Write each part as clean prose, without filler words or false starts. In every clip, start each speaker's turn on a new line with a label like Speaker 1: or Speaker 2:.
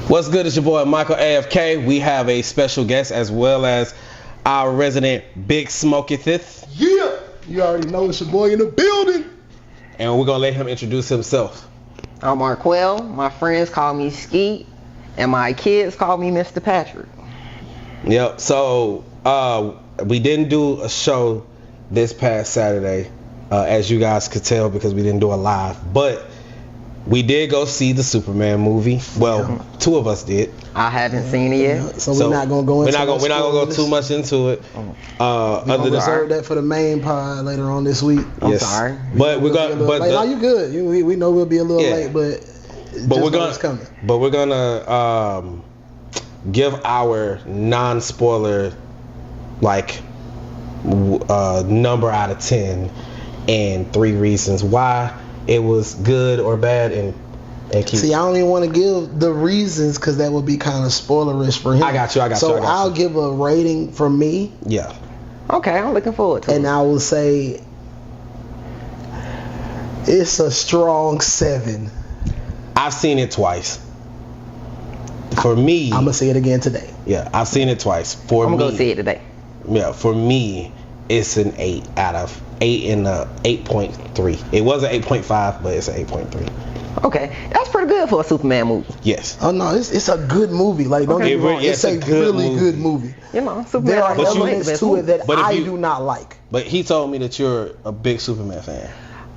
Speaker 1: What's good? It's your boy Michael AFK. We have a special guest as well as our resident Big Smokethith.
Speaker 2: Yeah, you already know it's your boy in the building.
Speaker 1: And we're gonna let him introduce himself.
Speaker 3: I'm Marquell. My friends call me Skeet, and my kids call me Mr. Patrick.
Speaker 1: Yep. So we didn't do a show this past Saturday, as you guys could tell, because we didn't do a live. But we did go see the Superman movie. Well, two of us did.
Speaker 3: I haven't seen it yet.
Speaker 2: So we're not gonna go into
Speaker 1: we're not gonna go too much into it.
Speaker 2: We're gonna reserve that for the main pod later on this week.
Speaker 3: I'm sorry.
Speaker 1: But we're gonna.
Speaker 2: No, you good. We know we'll be a little late, but
Speaker 1: we're gonna give our non-spoiler number out of 10 and 3 reasons why it was good or bad and
Speaker 2: See, I don't even want to give the reasons because that would be kind of spoilerish for him.
Speaker 1: I got you.
Speaker 2: So I'll give a rating from me.
Speaker 1: Yeah.
Speaker 3: Okay, I'm looking forward to it.
Speaker 2: And I will say it's a strong 7.
Speaker 1: I've seen it twice. For me,
Speaker 2: I'm gonna see it again today.
Speaker 1: Yeah, I've seen it twice.
Speaker 3: I'm gonna go see it today.
Speaker 1: Yeah, for me, it's an 8 out of 8 and 8.3. It was an 8.5, but it's an 8.3.
Speaker 3: Okay, that's pretty good for a Superman movie.
Speaker 1: Yes.
Speaker 2: Oh no, it's a good movie. Like don't get me wrong, it's a really good movie.
Speaker 3: You know, Superman.
Speaker 2: There are elements to it that I do not like.
Speaker 1: But he told me that you're a big Superman fan.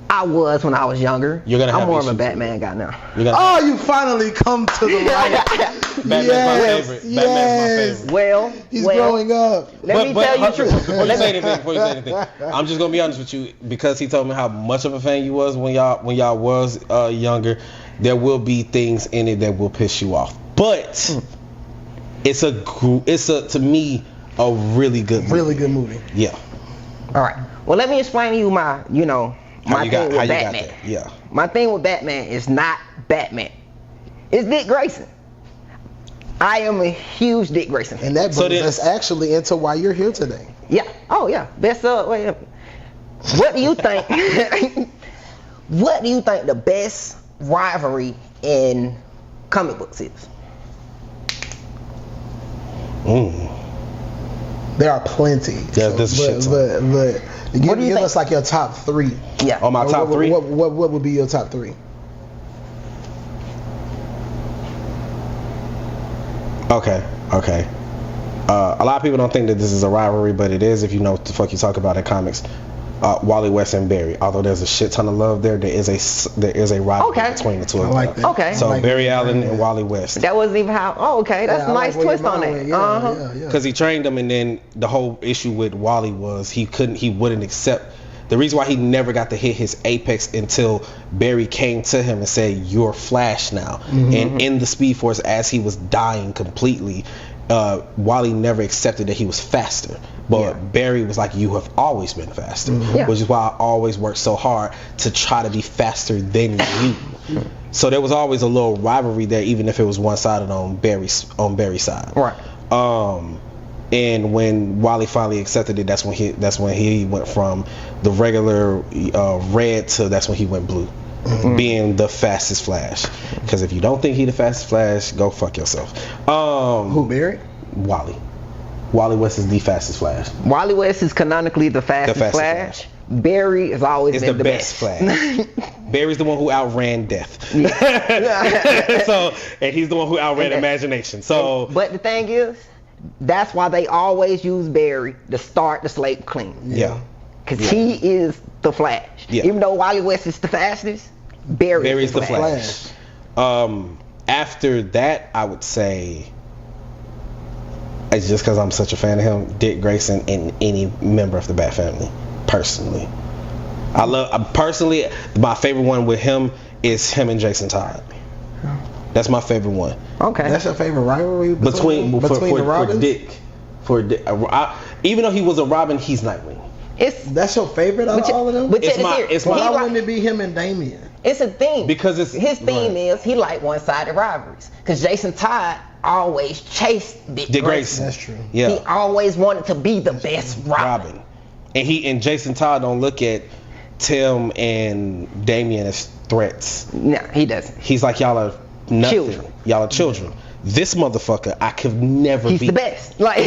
Speaker 3: I was when I was younger.
Speaker 1: I'm
Speaker 3: more of a Batman guy now.
Speaker 2: Oh, you finally come to the light.
Speaker 1: Batman's my favorite.
Speaker 2: Yes.
Speaker 1: Batman's my favorite.
Speaker 3: Well,
Speaker 2: he's growing up.
Speaker 3: Let me tell you the truth.
Speaker 1: Before you say anything, I'm just gonna be honest with you, because he told me how much of a fan you was when y'all was younger. There will be things in it that will piss you off, but it's to me a really good movie.
Speaker 2: Really good movie.
Speaker 1: Yeah.
Speaker 3: All right. Well, let me explain to you my thing with Batman.
Speaker 1: Yeah.
Speaker 3: My thing with Batman is not Batman. It's Dick Grayson. I am a huge Dick Grayson fan.
Speaker 2: And that's actually into why you're here today.
Speaker 3: Yeah. Oh yeah. Best wait. What do you think? What do you think the best rivalry in comic books is?
Speaker 2: There are plenty.
Speaker 1: Yeah,
Speaker 2: but give us like your top 3.
Speaker 3: Yeah.
Speaker 1: On my top 3.
Speaker 2: What would be your top 3?
Speaker 1: Okay. A lot of people don't think that this is a rivalry, but it is if you know what the fuck you talk about in comics. Wally West and Barry. Although there's a shit ton of love there is a rivalry between the two of them.
Speaker 2: I like that.
Speaker 3: Okay.
Speaker 1: So Barry Allen and Wally West.
Speaker 3: That wasn't even how. Oh, okay. That's a nice twist on that.
Speaker 2: Yeah.
Speaker 1: Because he trained him, and then the whole issue with Wally was he wouldn't accept. The reason why he never got to hit his apex until Barry came to him and said, "You're Flash now." And in the Speed Force, as he was dying completely, Wally never accepted that he was faster. But Barry was like, "You have always been faster," which is why I always worked so hard to try to be faster than you. So there was always a little rivalry there, even if it was one-sided on Barry's side.
Speaker 3: Right.
Speaker 1: And when Wally finally accepted it, that's when he went from the regular red to that's when he went blue, being the fastest Flash. Because if you don't think he the fastest Flash, go fuck yourself.
Speaker 2: Who, Barry?
Speaker 1: Wally West is the fastest Flash.
Speaker 3: Wally West is canonically the fastest Flash. Barry has always been the best
Speaker 1: Flash. Barry's the one who outran death. And he's the one who outran imagination.
Speaker 3: But the thing is, that's why they always use Barry to start the slate clean.
Speaker 1: Yeah.
Speaker 3: Because he is the Flash.
Speaker 1: Yeah.
Speaker 3: Even though Wally West is the fastest, Barry's the
Speaker 1: Flash. After that, I would say, it's just because I'm such a fan of him, Dick Grayson and any member of the Bat family. Personally, my favorite one with him is him and Jason Todd. That's my favorite one.
Speaker 3: Okay.
Speaker 2: That's your favorite rivalry
Speaker 1: between
Speaker 2: the Robins?
Speaker 1: For Dick. Even though he was a Robin, he's Nightwing.
Speaker 2: That's your favorite out of all of them? Why wouldn't it be him and Damian?
Speaker 3: It's a theme.
Speaker 1: Because
Speaker 3: his theme is he like one-sided rivalries. Because Jason Todd always chased Dick Grayson.
Speaker 2: That's true.
Speaker 1: Yeah.
Speaker 3: He always wanted to be the best Robin.
Speaker 1: And Jason Todd don't look at Tim and Damian as threats.
Speaker 3: No, he doesn't.
Speaker 1: He's like, y'all are nothing.
Speaker 3: Children.
Speaker 1: Y'all are children. this motherfucker, I could never
Speaker 3: He's
Speaker 1: beat.
Speaker 3: the best. Like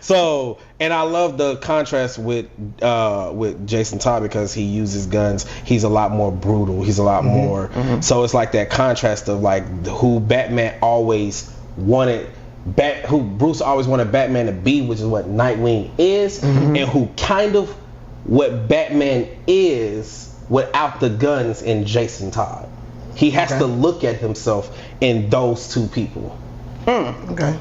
Speaker 1: so, and I love the contrast with Jason Todd because he uses guns. He's a lot more brutal. He's a lot more. So it's like that contrast of like who Batman always wanted. Who Bruce always wanted Batman to be, which is what Nightwing is, and who kind of what Batman is without the guns in Jason Todd. He has to look at himself in those two people.
Speaker 2: Okay,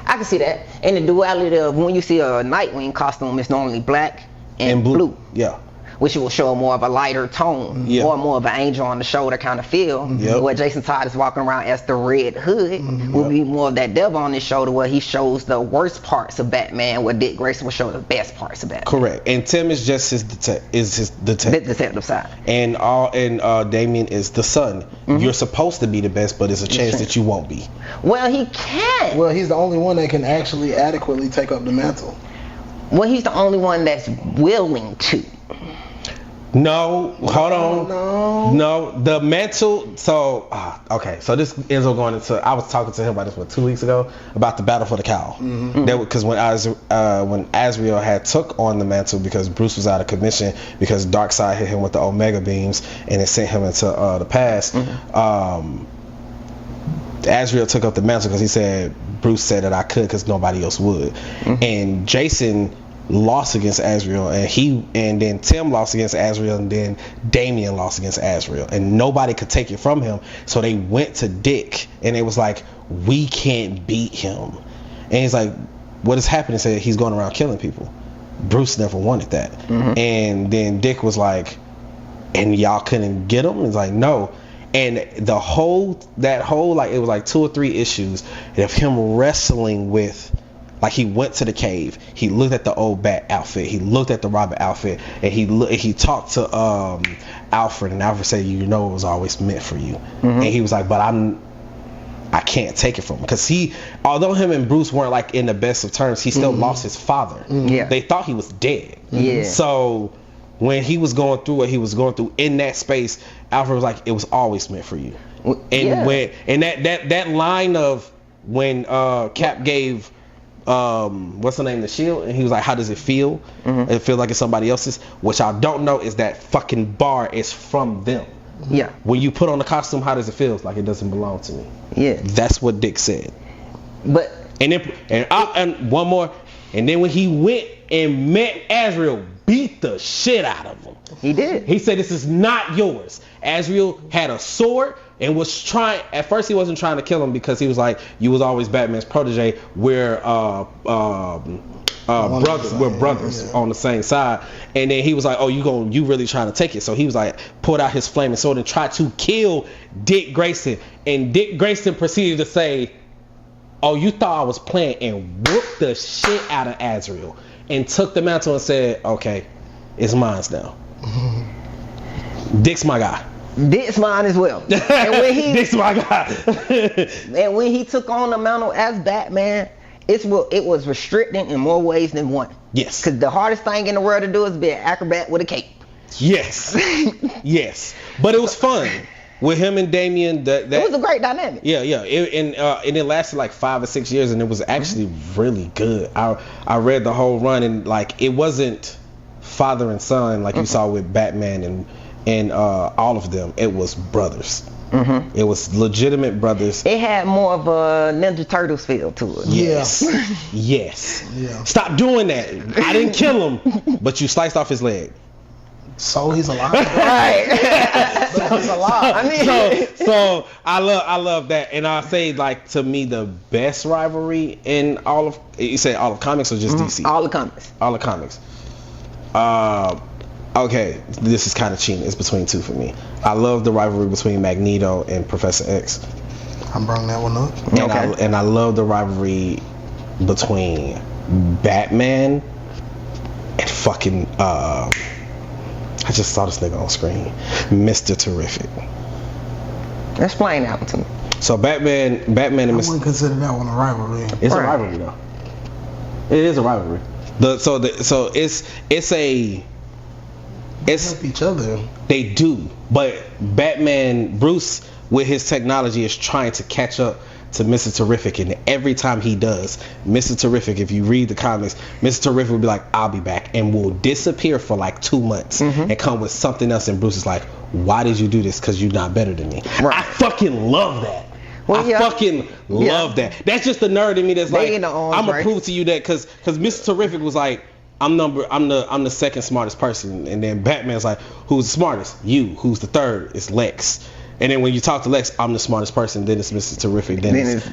Speaker 3: I can see that. And the duality of when you see a Nightwing costume, it's normally black and blue.
Speaker 1: Yeah.
Speaker 3: Which will show more of a lighter tone, or more of an angel on the shoulder kind of feel. Where Jason Todd is walking around as the Red Hood, will be more of that devil on his shoulder, where he shows the worst parts of Batman, where Dick Grayson will show the best parts of Batman.
Speaker 1: Correct. And Tim is just his detective
Speaker 3: side.
Speaker 1: And Damian is the son. You're supposed to be the best, but there's a chance that you won't be.
Speaker 3: Well, he can.
Speaker 2: Well, he's the only one that can actually adequately take up the mantle.
Speaker 3: Well, he's the only one that's willing to.
Speaker 1: No, hold on. No, the mantle. So, okay. So this ends up going into. I was talking to him about this 2 weeks ago about the battle for the cowl. Because when Azrael had took on the mantle because Bruce was out of commission because Darkseid hit him with the Omega beams and it sent him into the past. Azrael took up the mantle because he said Bruce said that I could because nobody else would, and Jason lost against Azrael, and then Tim lost against Azrael, and then Damian lost against Azrael, and nobody could take it from him. So they went to Dick, and it was like, we can't beat him. And he's like, what has happened? He said he's going around killing people. Bruce never wanted that. And then Dick was like, and y'all couldn't get him? He's like, no. And that whole like it was like 2 or 3 issues of him wrestling with. Like he went to the cave, he looked at the old Bat outfit, he looked at the Robin outfit, and he talked to Alfred, and Alfred said, you know, it was always meant for you. And he was like, but I can't take it from him, because although him and Bruce weren't like in the best of terms, he still lost his father. They thought he was dead. So when he was going through what he was going through in that space, Alfred was like, it was always meant for you. And that line of when Cap gave what's the name, the shield, and he was like, how does it feel? It feels like it's somebody else's. Which I don't know is that fucking bar is from them. When you put on the costume, how does it feel? It's like it doesn't belong to me. That's what Dick said.
Speaker 3: But
Speaker 1: and one more, and then when he went and met Azrael, beat the shit out of him.
Speaker 3: He did.
Speaker 1: He said, this is not yours. Azrael had a sword and was trying. At first, he wasn't trying to kill him because he was like, you was always Batman's protege. We're brothers. We're brothers on the same side. And then he was like, oh, you really trying to take it? So he was like, pulled out his flaming sword and tried to kill Dick Grayson. And Dick Grayson proceeded to say, oh, you thought I was playing, and whooped the shit out of Azrael and took the mantle and said, okay, it's mine now. Dick's my guy.
Speaker 3: Dick's mine as well. And when
Speaker 1: Dick's my guy.
Speaker 3: And when he took on the mantle as Batman, it was restricting in more ways than one.
Speaker 1: Yes.
Speaker 3: Because the hardest thing in the world to do is be an acrobat with a cape.
Speaker 1: Yes. Yes. But it was fun. With him and Damian, it
Speaker 3: was a great dynamic.
Speaker 1: Yeah. And it lasted like 5 or 6 years, and it was actually really good. I read the whole run, and like it wasn't father and son like you saw with Batman and all of them. It was brothers. It was legitimate brothers.
Speaker 3: It had more of a Ninja Turtles feel to it.
Speaker 1: Yes. Yes. Yeah. Stop doing that. I didn't kill him, but you sliced off his leg.
Speaker 2: So he's alive.
Speaker 3: Right.
Speaker 2: But he's alive.
Speaker 3: I mean,
Speaker 1: so I love that, and I say, like, to me the best rivalry in all of, you say all of comics or just DC?
Speaker 3: All the comics.
Speaker 1: All the comics. Okay, this is kind of cheating. It's between two for me. I love the rivalry between Magneto and Professor X.
Speaker 2: I brought that one up.
Speaker 1: And I love the rivalry between Batman and fucking I just saw this nigga on screen, Mr. Terrific.
Speaker 3: Explain that to me.
Speaker 1: So Batman and
Speaker 2: I wouldn't consider that one a rivalry.
Speaker 1: It's a rivalry though. It is a rivalry. So
Speaker 2: They help each other.
Speaker 1: They do, but Bruce with his technology is trying to catch up to Mr. Terrific, and every time he does, Mr. Terrific, if you read the comics, Mr. Terrific will be like, I'll be back, and will disappear for like 2 months and come with something else, and Bruce is like, why did you do this? Because you're not better than me. Right. I fucking love that. Well, I fucking love that. That's just the nerd in me that's like, I'm gonna prove to you that, because Mr. Terrific was like, I'm the second smartest person, and then Batman's like, who's the smartest? You. Who's the third? It's Lex. And then when you talk to Lex, I'm the smartest person. Then it's Mr. Terrific. Then it's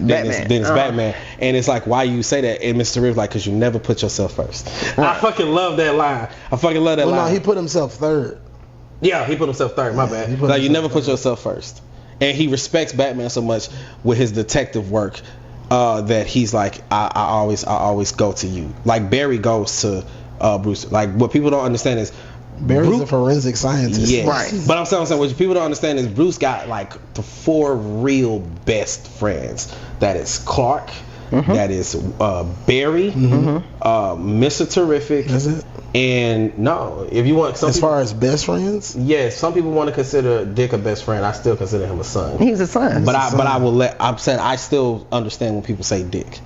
Speaker 1: Batman. And it's like, why you say that? And Mr. Terrific like, because you never put yourself first. Right. I fucking love that line. line.
Speaker 2: No, he put himself third.
Speaker 1: Yeah, he put himself third. My bad. Like, you never put yourself first. And he respects Batman so much with his detective work that he's like, I always go to you. Like Barry goes to Bruce. Like, what people don't understand is
Speaker 2: Barry's a forensic scientist.
Speaker 1: Yes. Right. But I'm saying what people don't understand is Bruce got like the 4 real best friends. That is Clark. That is Barry. Mr. Terrific.
Speaker 2: That's it.
Speaker 1: And no, if you want,
Speaker 2: as far as best friends,
Speaker 1: yes, some people want to consider Dick a best friend. I still consider him a son.
Speaker 3: He's a son.
Speaker 1: But I'm saying I still understand when people say Dick.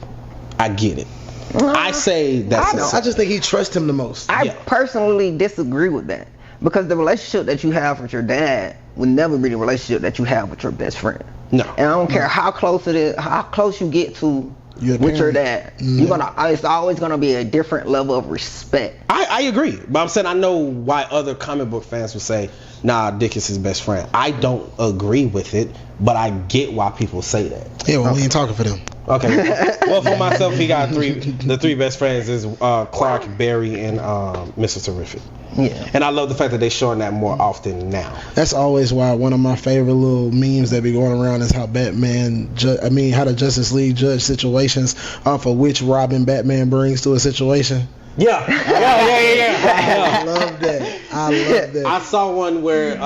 Speaker 1: I get it. I say that's.
Speaker 2: I just think he trusts him the most.
Speaker 3: I personally disagree with that, because the relationship that you have with your dad would never be the relationship that you have with your best friend.
Speaker 1: No.
Speaker 3: And I don't care how close it is, how close you get to with your dad. It's always gonna be a different level of respect.
Speaker 1: I agree, but I'm saying I know why other comic book fans would say, nah, Dick is his best friend. I don't agree with it, but I get why people say that.
Speaker 2: Yeah, well, we ain't talking for them.
Speaker 1: Okay. Well, for myself, he got the 3 best friends is Clark, Barry, and Mr. Terrific.
Speaker 3: Yeah.
Speaker 1: And I love the fact that they're showing that more often now.
Speaker 2: That's always why one of my favorite little memes that be going around is how how the Justice League judge situations off of which Robin Batman brings to a situation.
Speaker 1: Yeah.
Speaker 2: I love that.
Speaker 1: I saw one where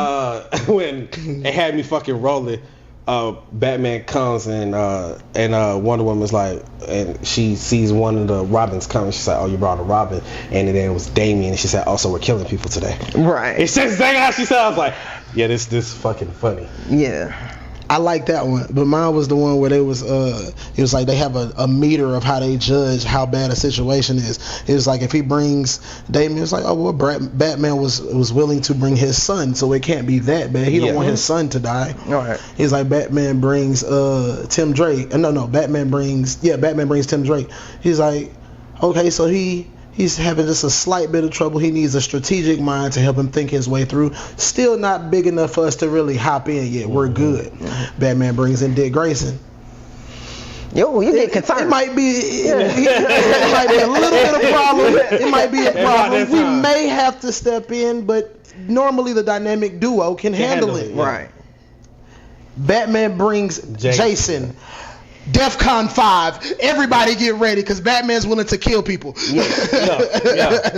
Speaker 1: when it had me fucking rolling. Batman comes and Wonder Woman's like, and she sees one of the Robins coming. She's like, oh, you brought a Robin, and then it was Damian, and she said, oh, so we're killing people today.
Speaker 3: Right.
Speaker 1: It's just exactly how she said. I was like, yeah, this fucking funny.
Speaker 3: Yeah.
Speaker 2: I like that one, but mine was the one where it was like they have a meter of how they judge how bad a situation is. It was like if he brings Damian, it's like, oh well, Batman was willing to bring his son, so it can't be that bad. He don't want his son to die.
Speaker 3: All right.
Speaker 2: He's like, Batman brings Tim Drake. Batman brings Tim Drake. He's like, okay, so he's having just a slight bit of trouble. He needs a strategic mind to help him think his way through. Still not big enough for us to really hop in yet. We're good. Batman brings in Dick Grayson.
Speaker 3: Yo, you get concerned.
Speaker 2: It might be a little bit of problem. It might be a problem. We may have to step in, but normally the dynamic duo can handle it.
Speaker 3: Right.
Speaker 2: Batman brings Jason. DEFCON 5, everybody get ready, because Batman's willing to kill people.
Speaker 1: Yeah.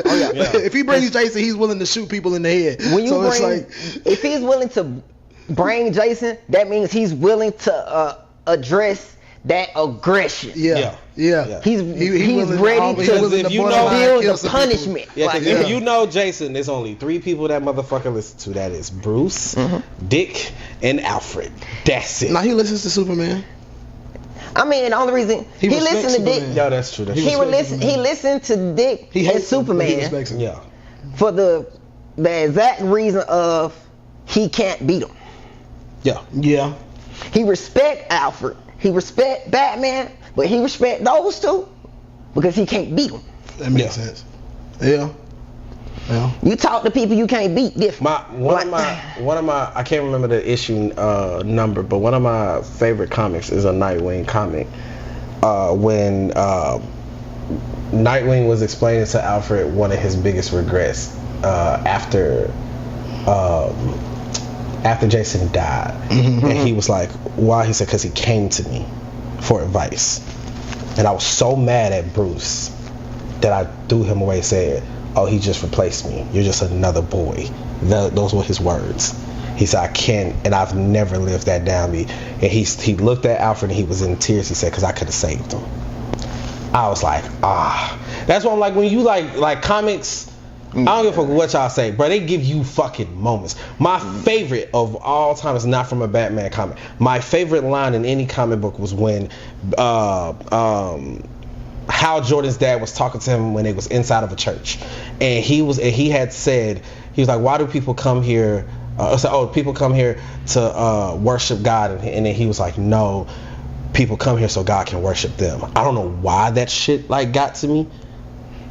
Speaker 2: If he brings Jason, he's willing to shoot people in the head.
Speaker 3: If he's willing to bring Jason, that means he's willing to address that aggression.
Speaker 2: Yeah.
Speaker 3: He's ready to deal the punishment.
Speaker 1: If you know Jason, there's only 3 people that motherfucker listens to. That is Bruce, Dick, and Alfred. That's it.
Speaker 2: Now he listens to Superman.
Speaker 3: I mean, the only reason he listened to Dick.
Speaker 1: Yeah, that's true.
Speaker 3: He listened to Dick and Superman. For the exact reason of he can't beat him.
Speaker 2: Yeah.
Speaker 3: He respect Alfred. He respect Batman, but he respect those 2 because he can't beat them.
Speaker 2: That makes sense. Yeah.
Speaker 3: You talk to people you can't beat different.
Speaker 1: One of my I can't remember the issue number, but one of my favorite comics is a Nightwing comic. When Nightwing was explaining to Alfred one of his biggest regrets after Jason died, and he was like, why? He said, because he came to me for advice, and I was so mad at Bruce that I threw him away and said, oh, he just replaced me. You're just another boy. Those were his words. He said, I can't, and I've never lived that down me. And he looked at Alfred and he was in tears. He said, because I could have saved him. I was like, That's why I'm like, when you like comics, I don't give a fuck what y'all say, bro. They give you fucking moments. My favorite of all time is not from a Batman comic. My favorite line in any comic book was when Hal Jordan's dad was talking to him when they was inside of a church, and he had said, he was like, why do people come here? People come here to worship God, and then he was like, no, people come here so God can worship them. I don't know why that shit like got to me.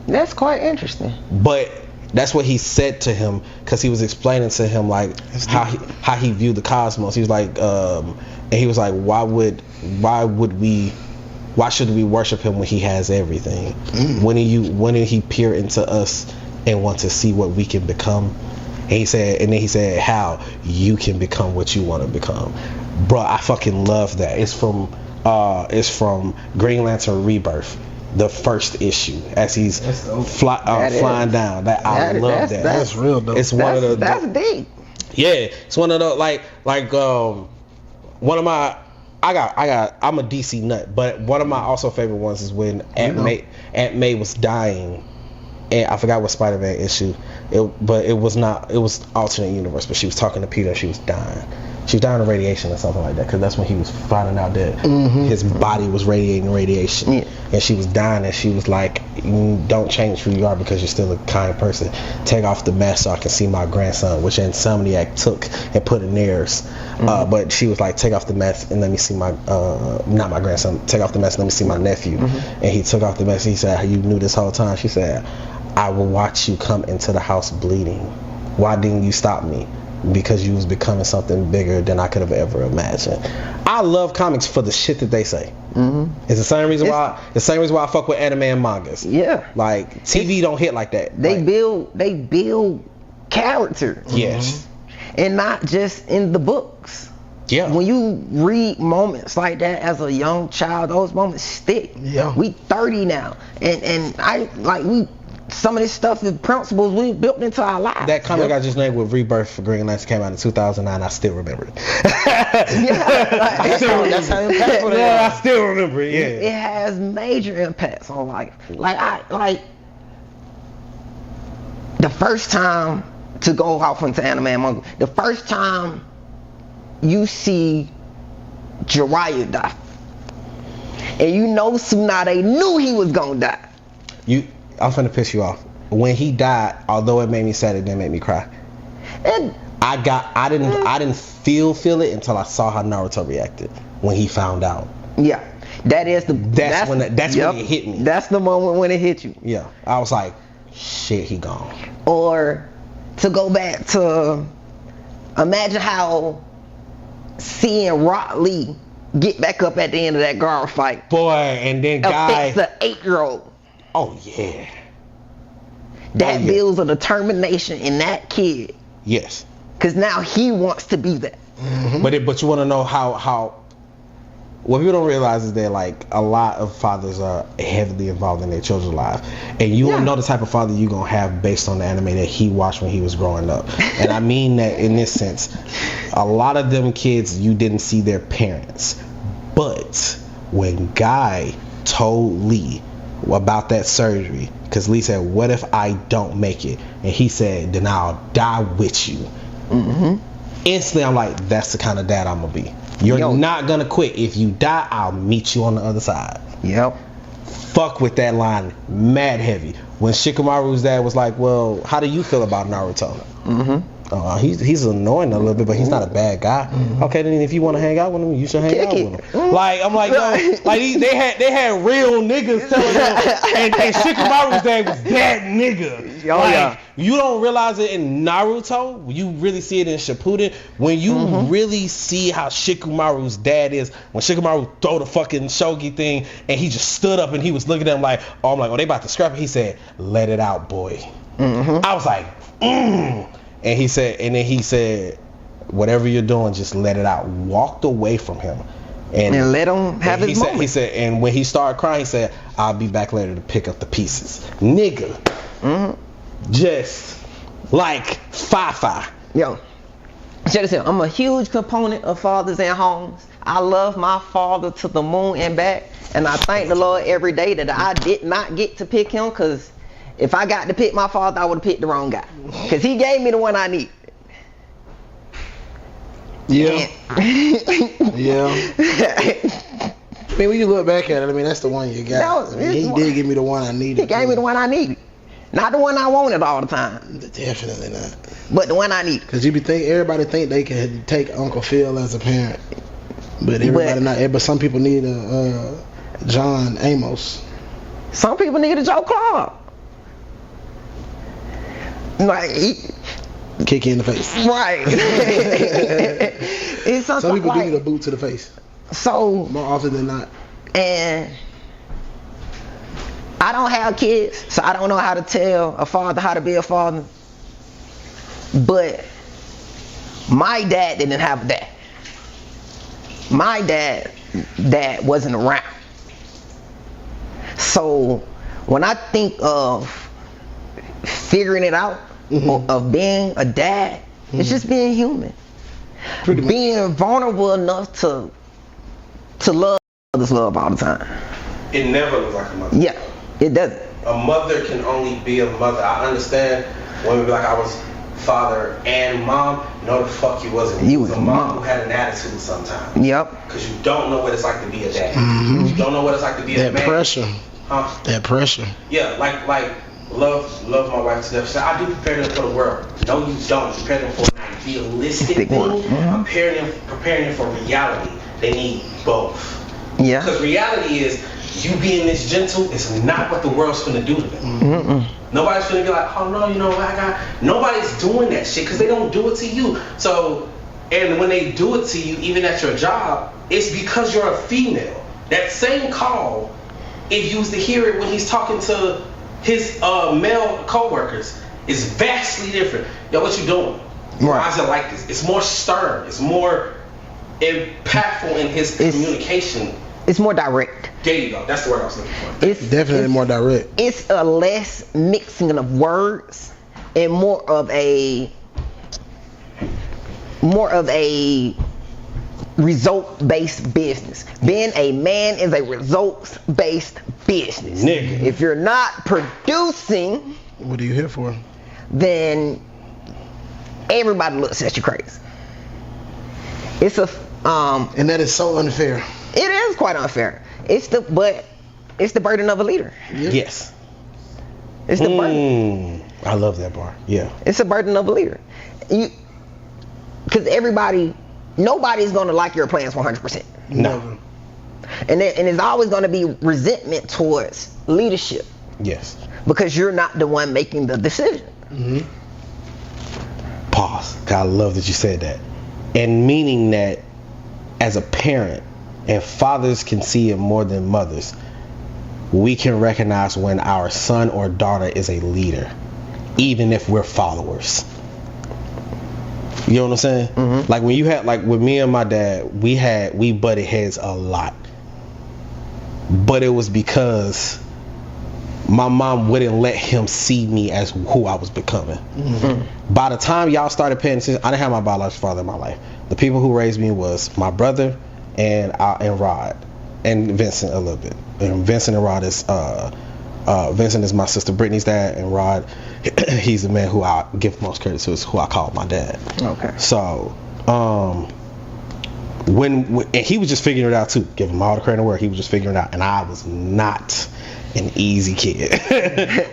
Speaker 3: That's quite interesting.
Speaker 1: But that's what he said to him, because he was explaining to him like how he viewed the cosmos. He was like, and he was like, why should we worship him when he has everything? When did he peer into us and want to see what we can become? And then he said, how you can become what you want to become. Bro, I fucking love that. It's from Green Lantern Rebirth, the first issue, as he's flying down. I love that.
Speaker 2: That's real dope.
Speaker 1: It's one of the.
Speaker 3: That's deep.
Speaker 1: Yeah, it's one of the like one of my. I'm a DC nut, but one of my also favorite ones is when Aunt May was dying, and I forgot what Spider-Man issue. But it was alternate universe. But she was talking to Peter, and she was dying. She was dying of radiation or something like that, because that's when he was finding out that his body was radiating radiation. Yeah. And she was dying, and she was like, don't change who you are because you're still a kind person. Take off the mask so I can see my grandson, which Insomniac took and put in theirs. But she was like, take off the mask and let me see my, not my grandson, take off the mask and let me see my nephew. And he took off the mask. He said, you knew this whole time? She said, I will watch you come into the house bleeding. Why didn't you stop me? Because you was becoming something bigger than I could have ever imagined. I love comics for the shit that they say. It's the same reason why I fuck with anime and mangas.
Speaker 3: Yeah.
Speaker 1: Like TV don't hit like that.
Speaker 3: They build character.
Speaker 1: Yes.
Speaker 3: And not just in the books.
Speaker 1: Yeah.
Speaker 3: When you read moments like that as a young child, those moments stick.
Speaker 2: Yeah.
Speaker 3: We 30 now, and some of this stuff, the principles we built into our lives.
Speaker 1: That comic I just named with Rebirth for Green Lantern came out in 2009. I still remember it.
Speaker 3: That's how impactful it is.
Speaker 1: I still remember it. Yeah.
Speaker 3: It has major impacts on life. Like the first time, to go off into anime and manga, the first time you see Jiraiya die, and you know Tsunade knew he was gonna die.
Speaker 1: I'm finna piss you off. When he died, although it made me sad, it didn't make me cry.
Speaker 3: And
Speaker 1: I didn't feel it until I saw how Naruto reacted when he found out.
Speaker 3: Yeah, that's
Speaker 1: when it hit me.
Speaker 3: That's the moment when it hit you.
Speaker 1: Yeah, I was like, shit, he gone.
Speaker 3: Or to go back to imagine how seeing Rock Lee get back up at the end of that guard fight.
Speaker 1: Boy, and then
Speaker 3: affects the 8-year-old.
Speaker 1: Oh yeah.
Speaker 3: That builds a determination in that kid.
Speaker 1: Yes.
Speaker 3: Because now he wants to be that.
Speaker 1: But you want to know how. What people don't realize is that like a lot of fathers are heavily involved in their children's lives, and you don't know the type of father you're gonna have based on the anime that he watched when he was growing up. And I mean that in this sense, a lot of them kids you didn't see their parents, but when Guy told Lee about that surgery, because Lee said, what if I don't make it? And he said, then I'll die with you. Instantly I'm like, that's the kind of dad I'm gonna be. You're not gonna quit. If you die, I'll meet you on the other side.
Speaker 3: Yep.
Speaker 1: Fuck with that line mad heavy. When Shikamaru's dad was like, well, how do you feel about Naruto? He's annoying a little bit, but he's not a bad guy. Okay, then if you want to hang out with him, you should hang out with him. Like, I'm like, yo, like they had real niggas telling them, and Shikamaru's dad was that nigga. You don't realize it in Naruto. You really see it in Shippuden. When you really see how Shikamaru's dad is, when Shikamaru throw the fucking shogi thing, and he just stood up and he was looking at him like, I'm like, they about to scrap it. He said, let it out, boy. I was like, And he said, whatever you're doing, just let it out. Walked away from him.
Speaker 3: And let him have his moment.
Speaker 1: He said, and when he started crying, he said, I'll be back later to pick up the pieces. Nigga. Just like Fi-Fi.
Speaker 3: Yo, check this out. I'm a huge component of fathers and homes. I love my father to the moon and back. And I thank the Lord every day that I did not get to pick him, because if I got to pick my father, I would have picked the wrong guy. Because he gave me the one I need.
Speaker 2: Yeah. Yeah. I mean, when you look back at it, I mean, that's the one you got. He did give me the one I needed.
Speaker 3: He gave me the one I needed. Not the one I wanted all the time.
Speaker 2: Definitely not.
Speaker 3: But the one I needed.
Speaker 2: Because everybody think they can take Uncle Phil as a parent. But everybody not. But some people need a John Amos.
Speaker 3: Some people need a Joe Clark. Like,
Speaker 2: kick you in the face.
Speaker 3: Right.
Speaker 2: Some people do need a boot to the face.
Speaker 3: So
Speaker 2: more often than not.
Speaker 3: And I don't have kids, so I don't know how to tell a father how to be a father. But my dad didn't have that. My dad wasn't around. So when I think of figuring it out, of being a dad, it's just being human. Being vulnerable enough to love others love all the time.
Speaker 1: It never looks like a mother.
Speaker 3: Yeah, it doesn't.
Speaker 1: A mother can only be a mother. I understand when we be like I was father and mom. No, the fuck you wasn't. You was a mom who had an attitude sometimes.
Speaker 3: Yep.
Speaker 1: Because you don't know what it's like to be a dad. You don't know what it's like to be a man.
Speaker 2: That pressure.
Speaker 1: Huh?
Speaker 2: That pressure.
Speaker 1: Yeah, like love my wife to death. She said, I do prepare them for the world. No, you don't. Prepare them for an idealistic thing. Preparing them for reality. They need both.
Speaker 3: Yeah.
Speaker 1: Because reality is, you being this gentle is not what the world's gonna do to them. Nobody's gonna be like, oh no, you know what, nobody's doing that shit because they don't do it to you. So, and when they do it to you, even at your job, it's because you're a female. That same call, if you was to hear it when he's talking to his male co-workers, is vastly different. Yo, what you doing? Why is it like this? It's more stern. It's more impactful in his communication.
Speaker 3: It's more direct.
Speaker 1: There you go. That's the word I was looking for.
Speaker 2: It's definitely more direct.
Speaker 3: It's a less mixing of words and more of a result-based business. Being a man is a results-based business.
Speaker 1: Nigga.
Speaker 3: If you're not producing,
Speaker 2: what are you here for?
Speaker 3: Then everybody looks at you crazy. It's a
Speaker 2: and that is so unfair.
Speaker 3: It is quite unfair. It's the burden of a leader.
Speaker 1: Yes.
Speaker 3: It's the burden.
Speaker 1: I love that bar. Yeah.
Speaker 3: It's a burden of a leader. Because nobody's gonna like your plans 100%.
Speaker 1: No.
Speaker 3: And there's always gonna be resentment towards leadership.
Speaker 1: Yes.
Speaker 3: Because you're not the one making the decision.
Speaker 1: Pause. God, I love that you said that. And meaning that as a parent, and fathers can see it more than mothers, we can recognize when our son or daughter is a leader, even if we're followers. You know what I'm saying? Like when you had, like with me and my dad, we butted heads a lot. But it was because my mom wouldn't let him see me as who I was becoming. By the time y'all started paying attention, I didn't have my biological father in my life. The people who raised me was my brother and Rod and Vincent a little bit. And Vincent and Rod is Vincent is my sister Brittany's dad, and Rod, he's the man who I give most credit to, is who I call my dad.
Speaker 3: Okay.
Speaker 1: So when and he was just figuring it out too. Give him all the credit in the world. He was just figuring it out, and I was not an easy kid.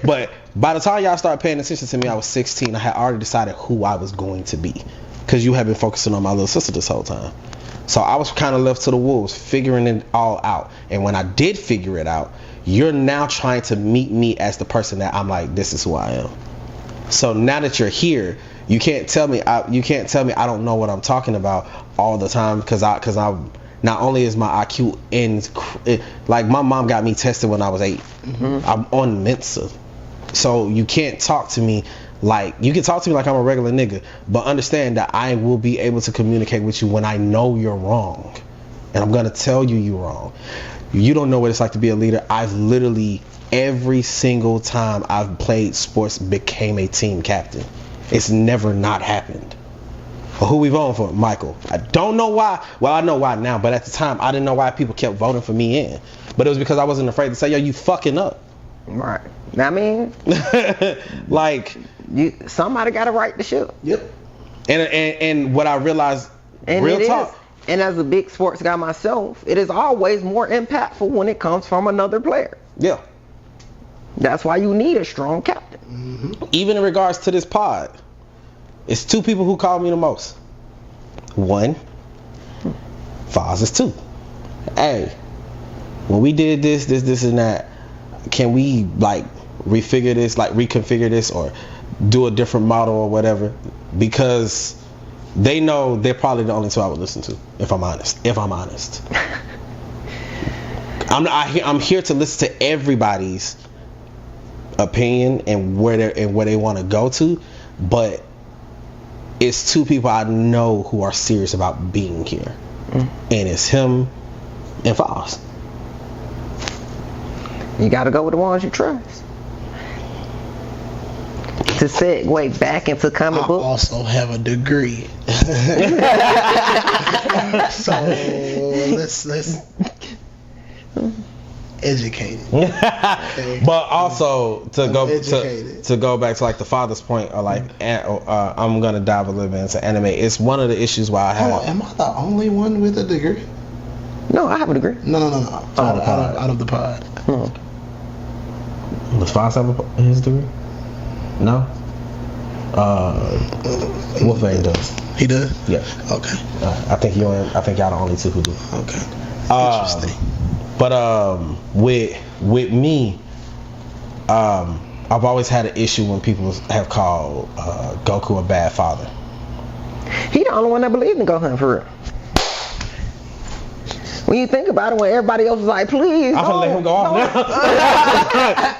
Speaker 1: But by the time y'all started paying attention to me, I was 16. I had already decided who I was going to be, because you have been focusing on my little sister this whole time. So I was kind of left to the wolves, figuring it all out. And when I did figure it out, you're now trying to meet me as the person that I'm like, this is who I am. So now that you're here, you can't tell me I don't know what I'm talking about all the time, because I'm not only is my IQ like my mom got me tested when I was 8. I'm on Mensa. So you can't talk to me like, you can talk to me like I'm a regular nigga, but understand that I will be able to communicate with you when I know you're wrong. And I'm gonna tell you you're wrong. You don't know what it's like to be a leader. I've literally, every single time I've played sports, became a team captain. It's never not happened. But who we voting for? Michael. I don't know why. Well, I know why now, but at the time I didn't know why people kept voting for me in. But it was because I wasn't afraid to say, yo, you fucking up.
Speaker 3: Right. I mean,
Speaker 1: like
Speaker 3: somebody got to right the ship.
Speaker 2: Yep.
Speaker 1: And what I realized, real talk.
Speaker 3: And as a big sports guy myself, it is always more impactful when it comes from another player.
Speaker 1: Yeah.
Speaker 3: That's why you need a strong captain.
Speaker 2: Mm-hmm.
Speaker 1: Even in regards to this pod, it's 2 people who call me the most. 1, Foz is 2. Hey, when we did this and that, can we like refigure this, like reconfigure this, or do a different model or whatever? Because they know they're probably the only 2 I would listen to, if I'm honest. I'm here to listen to everybody's opinion and where they want to go to, but it's 2 people I know who are serious about being here, and it's him and Foz.
Speaker 3: You got to go with the ones you trust. To segue back into comic book.
Speaker 2: I also have a degree. So let's educate it. Okay.
Speaker 1: But also to go back to like the father's point, or like I'm gonna dive a little bit into anime. It's one of the issues why I have.
Speaker 2: Am I the only one with a degree?
Speaker 3: No, I have a degree.
Speaker 2: No. Out of the pod.
Speaker 1: Does Foz have his degree? No. Wolfgang does.
Speaker 2: He does?
Speaker 1: Yeah.
Speaker 2: Okay.
Speaker 1: I think y'all the only 2 who do.
Speaker 2: Okay. Interesting.
Speaker 1: But with me, I've always had an issue when people have called Goku a bad father.
Speaker 3: He the only one that believed in Gohan for real. When you think about it, when everybody else was like, please,
Speaker 1: I'm gonna let him go off now.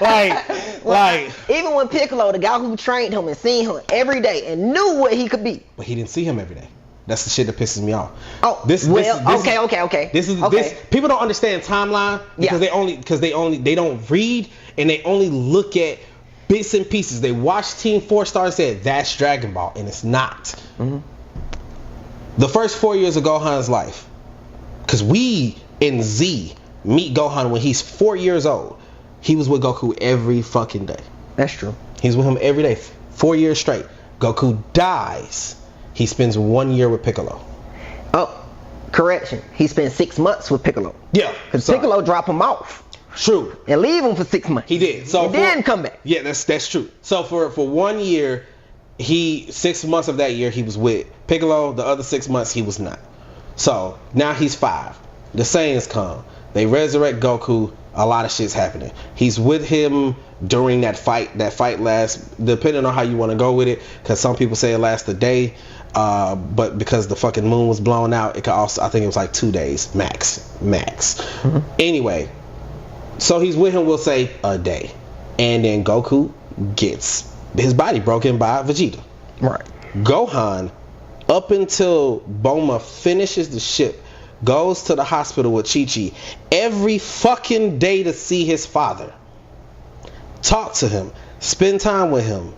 Speaker 1: like
Speaker 3: even when Piccolo, the guy who trained him and seen him every day and knew what he could be,
Speaker 1: but he didn't see him every day. That's the shit that pisses me off.
Speaker 3: Oh,
Speaker 1: this
Speaker 3: okay.
Speaker 1: This people don't understand timeline because they don't read and they only look at bits and pieces. They watch Team 4 Star and said that's Dragon Ball, and it's not. Mm-hmm. The first 4 years of Gohan's life, because we in Z meet Gohan when he's 4 years old. He was with Goku every fucking day.
Speaker 3: That's true.
Speaker 1: He's with him every day, 4 years straight. Goku dies. He spends 1 year with Piccolo.
Speaker 3: Oh, correction. He spent 6 months with Piccolo.
Speaker 1: Yeah.
Speaker 3: Because Piccolo dropped him off.
Speaker 1: True.
Speaker 3: And leave him for 6 months.
Speaker 1: He did. So
Speaker 3: he didn't come back.
Speaker 1: Yeah, that's true. So for 1 year, 6 months of that year he was with Piccolo. The other 6 months he was not. So now he's 5. The Saiyans come. They resurrect Goku. A lot of shit's happening. He's with him during that fight. That fight lasts, depending on how you want to go with it, because some people say it lasts a day, but because the fucking moon was blown out, it could also, I think it was like 2 days max. Mm-hmm. Anyway, so he's with him, we'll say a day, and then Goku gets his body broken by Vegeta.
Speaker 3: Right.
Speaker 1: Gohan, up until Bulma finishes the ship, goes to the hospital with Chi-Chi every fucking day to see his father, talk to him, spend time with him.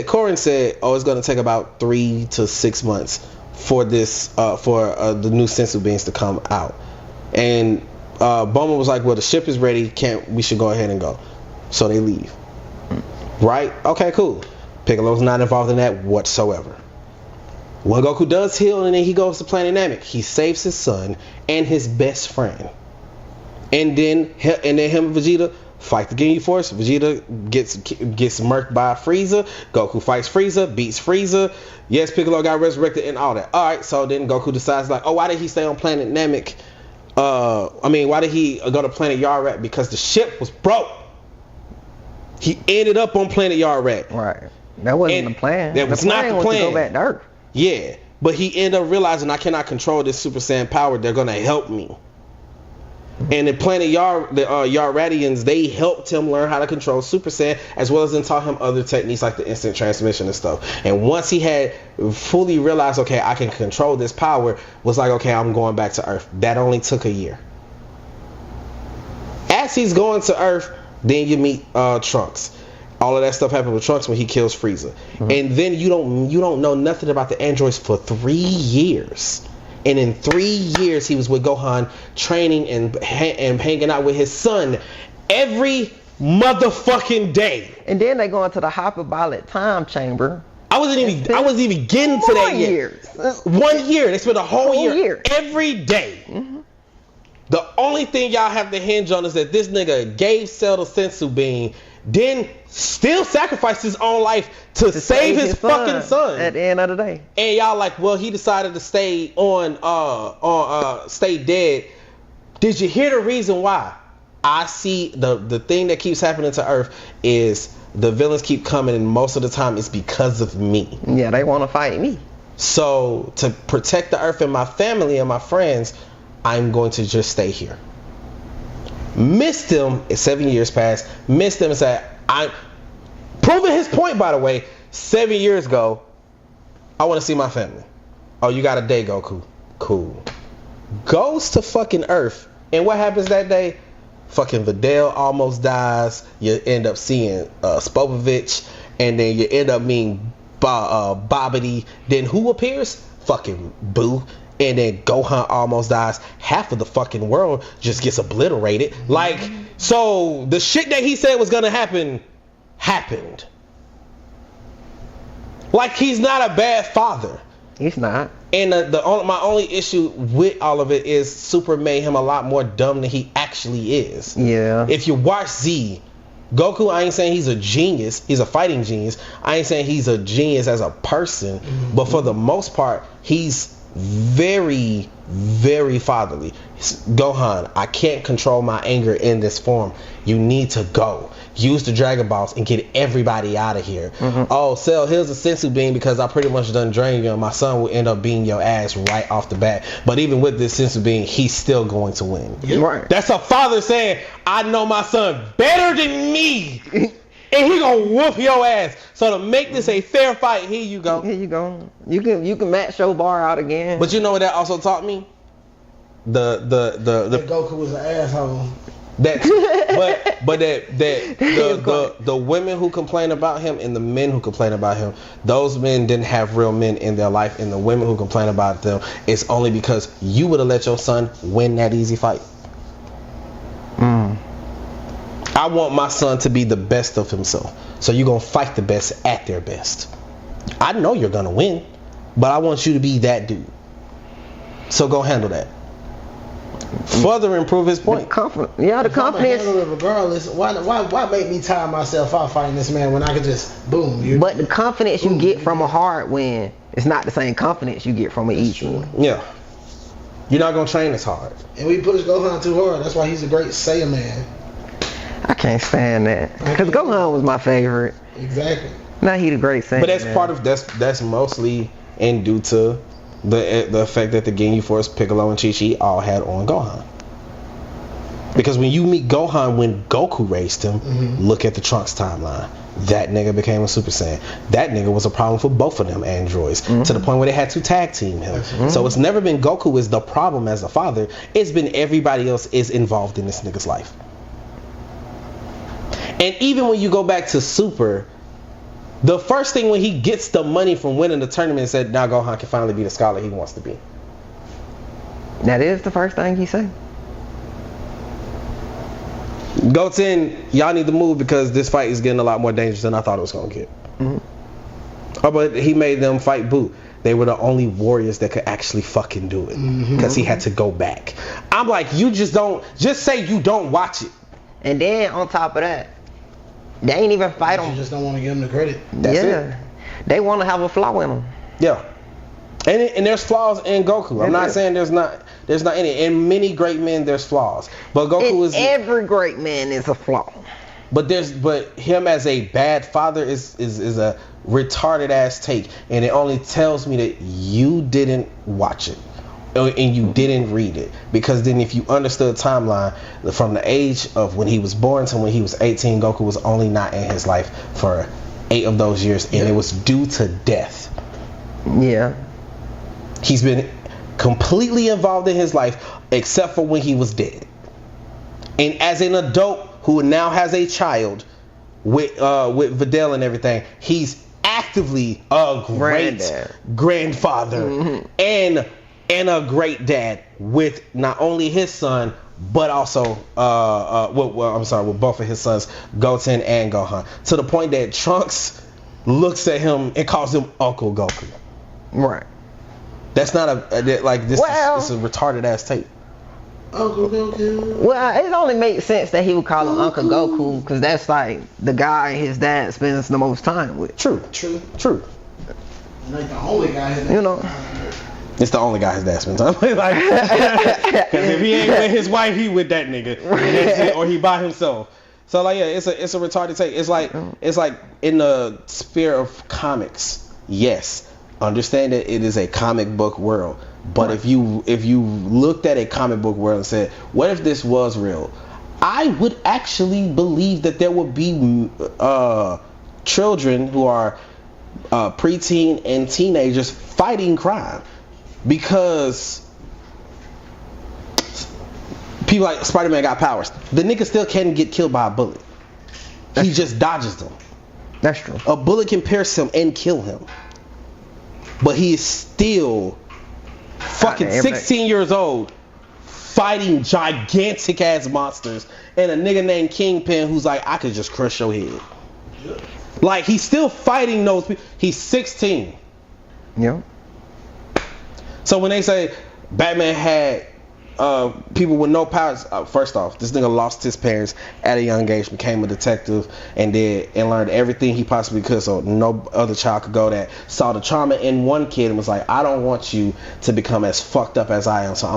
Speaker 1: Corin said, it's going to take about 3 to 6 months for this for the new sensu beings to come out. And Bulma was like, well, the ship is ready, we should go ahead and go. So they leave. Right? Okay, cool. Piccolo's not involved in that whatsoever. When Goku does heal and then he goes to Planet Namek, he saves his son and his best friend. And then him and Vegeta fight the Ginyu Force. Vegeta gets murked by Frieza. Goku fights Frieza, beats Frieza. Yes, Piccolo got resurrected and all that. Alright, so then Goku decides like, why did he stay on Planet Namek? Why did he go to Planet Yarrat? Because the ship was broke. He ended up on Planet Yarrat.
Speaker 3: Right. That wasn't the plan.
Speaker 1: That was not the plan.
Speaker 3: Was to go back to Earth.
Speaker 1: Yeah, but he ended up realizing I cannot control this Super Saiyan power. They're gonna help me. And the Planet Yarratians, they helped him learn how to control Super Saiyan, as well as then taught him other techniques like the instant transmission and stuff. And once he had fully realized, okay, I can control this power, was like, okay, I'm going back to Earth. That only took a year. As he's going to Earth, then you meet Trunks. All of that stuff happened with Trunks when he kills Frieza. Mm-hmm. And then you don't know nothing about the androids for 3 years. And in 3 years, he was with Gohan training and hanging out with his son every motherfucking day.
Speaker 3: And then they go into the hyperbolic time chamber.
Speaker 1: I wasn't even getting to that yet. 1 year. They spent a whole year every day. Mm-hmm. The only thing y'all have to hinge on is that this nigga gave Cell the sensu bean, then still sacrificed his own life to save his fucking son
Speaker 3: at the end of the day.
Speaker 1: And y'all like, well, he decided to stay stay dead. Did you hear the reason why? I see the thing that keeps happening to Earth is the villains keep coming, and most of the time it's because of me.
Speaker 3: Yeah, they want to fight me.
Speaker 1: So to protect the Earth and my family and my friends, I'm going to just stay here. Missed him. 7 years passed. Missed him and said, I'm proving his point, by the way. 7 years ago, I want to see my family. Oh, you got a day, Goku. Cool. Goes to fucking Earth. And what happens that day? Fucking Videl almost dies. You end up seeing Spopovich. And then you end up meeting Bobbity. Then who appears? Fucking Boo. And then Gohan almost dies. Half of the fucking world just gets obliterated. Like, so the shit that he said was gonna happen happened. Like, he's not a bad father.
Speaker 3: He's not.
Speaker 1: And my only issue with all of it is Super made him a lot more dumb than he actually is.
Speaker 3: Yeah.
Speaker 1: If you watch Z, Goku, I ain't saying he's a genius. He's a fighting genius. I ain't saying he's a genius as a person. Mm-hmm. But for the most part, he's very, very fatherly. Gohan, I can't control my anger in this form. You need to go. Use the Dragon Balls and get everybody out of here. Mm-hmm. Oh, Cell, here's a sensu bean because I pretty much done drained you and my son will end up beating your ass right off the bat. But even with this sensu bean, he's still going to win.
Speaker 3: Right.
Speaker 1: That's a father saying, I know my son better than me. And he gonna whoop your ass. So to make this a fair fight, here you go.
Speaker 3: Here you go. You can match your bar out again.
Speaker 1: But you know what that also taught me? The
Speaker 2: Goku was an asshole.
Speaker 1: That the women who complain about him and the men who complain about him, those men didn't have real men in their life, and the women who complain about them, it's only because you would have let your son win that easy fight. I want my son to be the best of himself. So you're going to fight the best at their best. I know you're going to win, but I want you to be that dude. So go handle that. Further improve his point.
Speaker 3: The confidence.
Speaker 2: Regardless, why make me tire myself out fighting this man when I could just boom?
Speaker 3: But the confidence you get from a hard win is not the same confidence you get from an easy win.
Speaker 1: Yeah. You're not going to train as hard.
Speaker 2: And we push Gohan too hard. That's why he's a great Saiyaman.
Speaker 3: I can't stand that. Because Gohan was my favorite.
Speaker 2: Exactly.
Speaker 3: Now he the great Saiyaman.
Speaker 1: But that's part of that's mostly in due to the effect that the Ginyu Force, Piccolo, and Chi-Chi all had on Gohan. Because when you meet Gohan when Goku raised him, look at the Trunks timeline. That nigga became a Super Saiyan. That nigga was a problem for both of them androids, to the point where they had to tag team him. So it's never been Goku is the problem as a father. It's been everybody else is involved in this nigga's life. And even when you go back to Super, the first thing when he gets the money from winning the tournament and said, now Gohan can finally be the scholar he wants to be.
Speaker 3: That is the first thing he said.
Speaker 1: Goten, y'all need to move because this fight is getting a lot more dangerous than I thought it was going to get. Oh, but he made them fight Boo. They were the only warriors that could actually fucking do it. Because he had to go back. I'm like, you just say you don't watch it.
Speaker 3: And then on top of that, they ain't even fight him.
Speaker 2: You just don't want to give him the credit.
Speaker 1: That's it.
Speaker 3: They want to have a flaw in them.
Speaker 1: Yeah. And there's flaws in Goku. I'm not saying there's not any. In many great men, there's flaws. But Goku is
Speaker 3: every great man is a flaw.
Speaker 1: But him as a bad father is a retarded ass take, and it only tells me that you didn't watch it and you didn't read it. Because then if you understood timeline from the age of when he was born to when he was 18, Goku was only not in his life for 8 of those years, and it was due to death.
Speaker 3: Yeah.
Speaker 1: He's been completely involved in his life except for when he was dead. And as an adult who now has a child with Videl and everything, he's actively a great grandfather and a great dad with not only his son but also with both of his sons, Goten and Gohan, to the point that Trunks looks at him and calls him Uncle Goku.
Speaker 3: Right.
Speaker 1: That's not this is a retarded ass tape.
Speaker 2: Uncle Goku.
Speaker 3: Well, it only makes sense that he would call him Uncle Goku, because that's like the guy his dad spends the most time with.
Speaker 1: True.
Speaker 2: Like the only guy his dad
Speaker 1: It's the only guy his dad spends time with. Like, because if he ain't with his wife, he with that nigga, or he by himself. So like, yeah, it's a retarded take. It's like in the sphere of comics, yes, understand that it is a comic book world. But if you looked at a comic book world and said, what if this was real? I would actually believe that there would be children who are preteen and teenagers fighting crime, because people like Spider-Man got powers. The nigga still can't get killed by a bullet. He just dodges them.
Speaker 3: That's true.
Speaker 1: A bullet can pierce him and kill him, but he is still fucking 16 years old fighting gigantic ass monsters, and a nigga named Kingpin who's like, I could just crush your head. Like, he's still fighting those people. He's 16.
Speaker 3: Yeah.
Speaker 1: So when they say Batman had people with no powers, first off, this nigga lost his parents at a young age, became a detective, and learned everything he possibly could, so no other child could go that. Saw the trauma in one kid and was like, I don't want you to become as fucked up as I am, so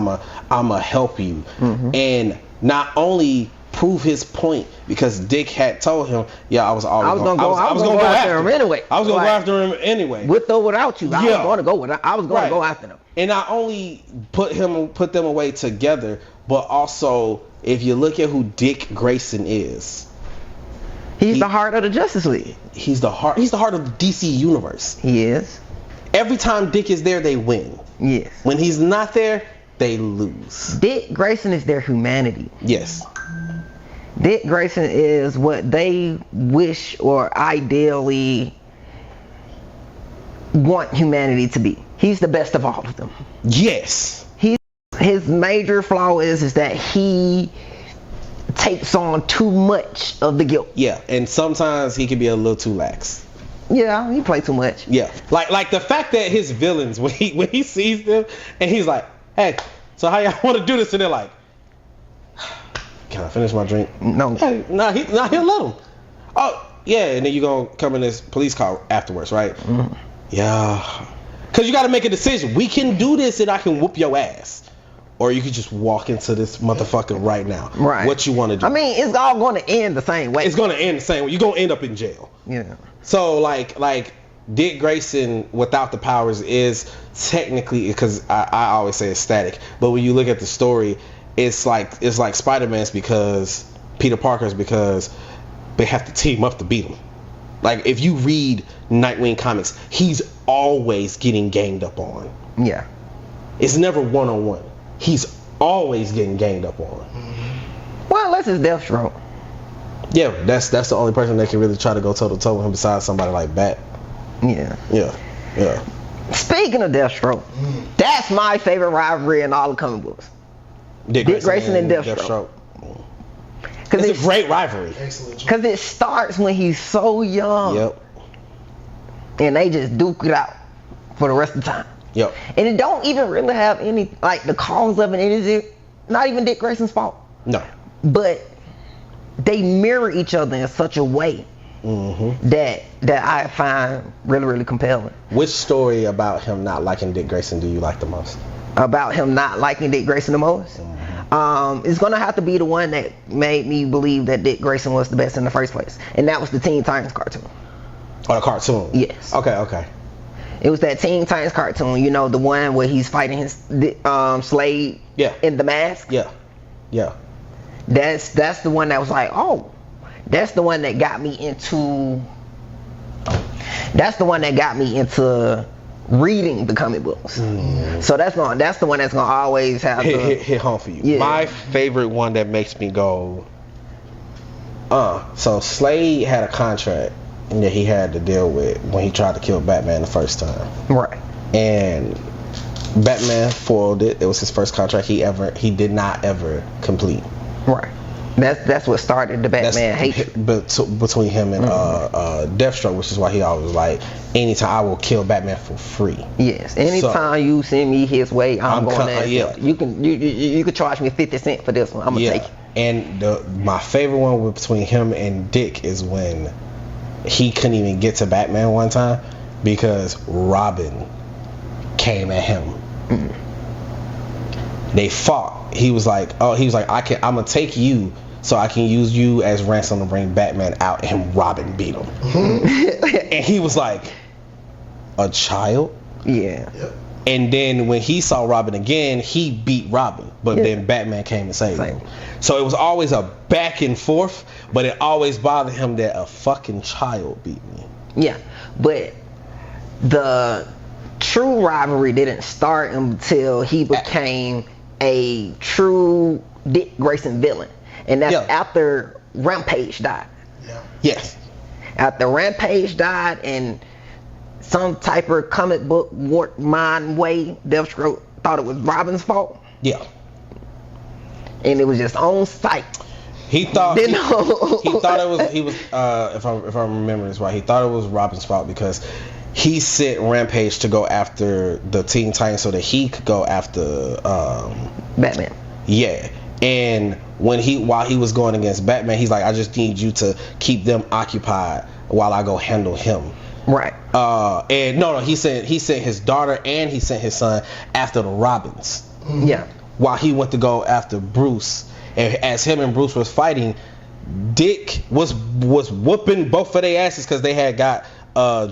Speaker 1: I'ma help you. Mm-hmm. And not only prove his point, because Dick had told him, I was gonna go after him anyway. I was gonna go after him anyway. With or without you, I was gonna go after them. And not only put them away together, but also if you look at who Dick Grayson is, he's the heart of the Justice League. He's the heart of the DC universe. He is. Every time Dick is there, they win. Yes. When he's not there, they lose. Dick Grayson is their humanity. Yes. Dick Grayson is what they wish or ideally want humanity to be. He's the best of all of them. Yes. His major flaw is that he takes on too much of the guilt. Yeah, and sometimes he can be a little too lax. Yeah, he plays too much. Yeah, like the fact that his villains, when he sees them and he's like, hey, so how y'all want to do this? And they're like, can I finish my drink? No. Hey, he'll let him. Oh, yeah, and then you gonna come in this police car afterwards, right? Mm-hmm. Yeah. Because you got to make a decision. We can do this and I can whoop your ass. Or you could just walk into this motherfucker right now. Right. What you want to do. I mean, it's all going to end the same way. It's going to end the same way. You're going to end up in jail. Yeah. So, like Dick Grayson without the powers is technically, because I always say it's static, but when you look at the story, it's like Spider-Man's, because Peter Parker's, because they have to team up to beat him. Like, if you read Nightwing comics, he's always getting ganged up on. Yeah. It's never one-on-one. He's always getting ganged up on. Well, unless it's Deathstroke. Yeah, that's the only person that can really try to go toe-to-toe with him besides somebody like Bat. Yeah. Yeah. Speaking of Deathstroke, that's my favorite rivalry in all the comic books. Dick Grayson and Deathstroke. It's a great rivalry. Because it starts when he's so young. Yep. And they just duke it out for the rest of the time. Yep. And it don't even really have any, like, the cause of it is not even Dick Grayson's fault. No. But they mirror each other in such a way that I find really, really compelling. Which story about him not liking Dick Grayson do you like the most? About him not liking Dick Grayson the most? It's gonna have to be the one that made me believe that Dick Grayson was the best in the first place, and that was the Teen Titans cartoon. Oh, the cartoon? Yes. Okay. It was that Teen Titans cartoon, you know, the one where he's fighting his Slade in the mask. Yeah. That's the one that was like, oh, that's the one that got me into reading the comic books. So that's the one that's gonna always have hit home for you. Yeah. My favorite one that makes me go, so Slade had a contract that he had to deal with when he tried to kill Batman the first time. Right. And Batman foiled it. It was his first contract he did not ever complete.
Speaker 3: Right. That's what started the Batman hatred
Speaker 1: between him and Deathstroke, which is why he always was like, anytime I will kill Batman for free.
Speaker 3: Yes. Anytime you send me his way, I'm going there. Yeah. You can charge me 50 cents for this one. I'm gonna take it.
Speaker 1: And my favorite one between him and Dick is when he couldn't even get to Batman one time because Robin came at him. They fought. He was like, I'm gonna take you so I can use you as ransom to bring Batman out, and Robin beat him. And he was like, a child?
Speaker 3: Yeah.
Speaker 2: Yep.
Speaker 1: And then when he saw Robin again, he beat Robin, but then Batman came and saved him. So it was always a back and forth, but it always bothered him that a fucking child beat me.
Speaker 3: Yeah, but the true rivalry didn't start until he became a true Dick Grayson villain, and that's after Rampage died.
Speaker 2: Yeah.
Speaker 1: Yes.
Speaker 3: After Rampage died, and some type of comic book warped mind way, Deathstroke thought it was Robin's fault.
Speaker 1: Yeah.
Speaker 3: And it was just on sight.
Speaker 1: He thought he thought it was if I remember this right, he thought it was Robin's fault because he sent Rampage to go after the Teen Titans so that he could go after
Speaker 3: Batman.
Speaker 1: Yeah. And while he was going against Batman, he's like, I just need you to keep them occupied while I go handle him.
Speaker 3: Right.
Speaker 1: And no, he sent his daughter and he sent his son after the Robins.
Speaker 3: Yeah.
Speaker 1: While he went to go after Bruce, and as him and Bruce was fighting, Dick was whooping both of their asses because they had got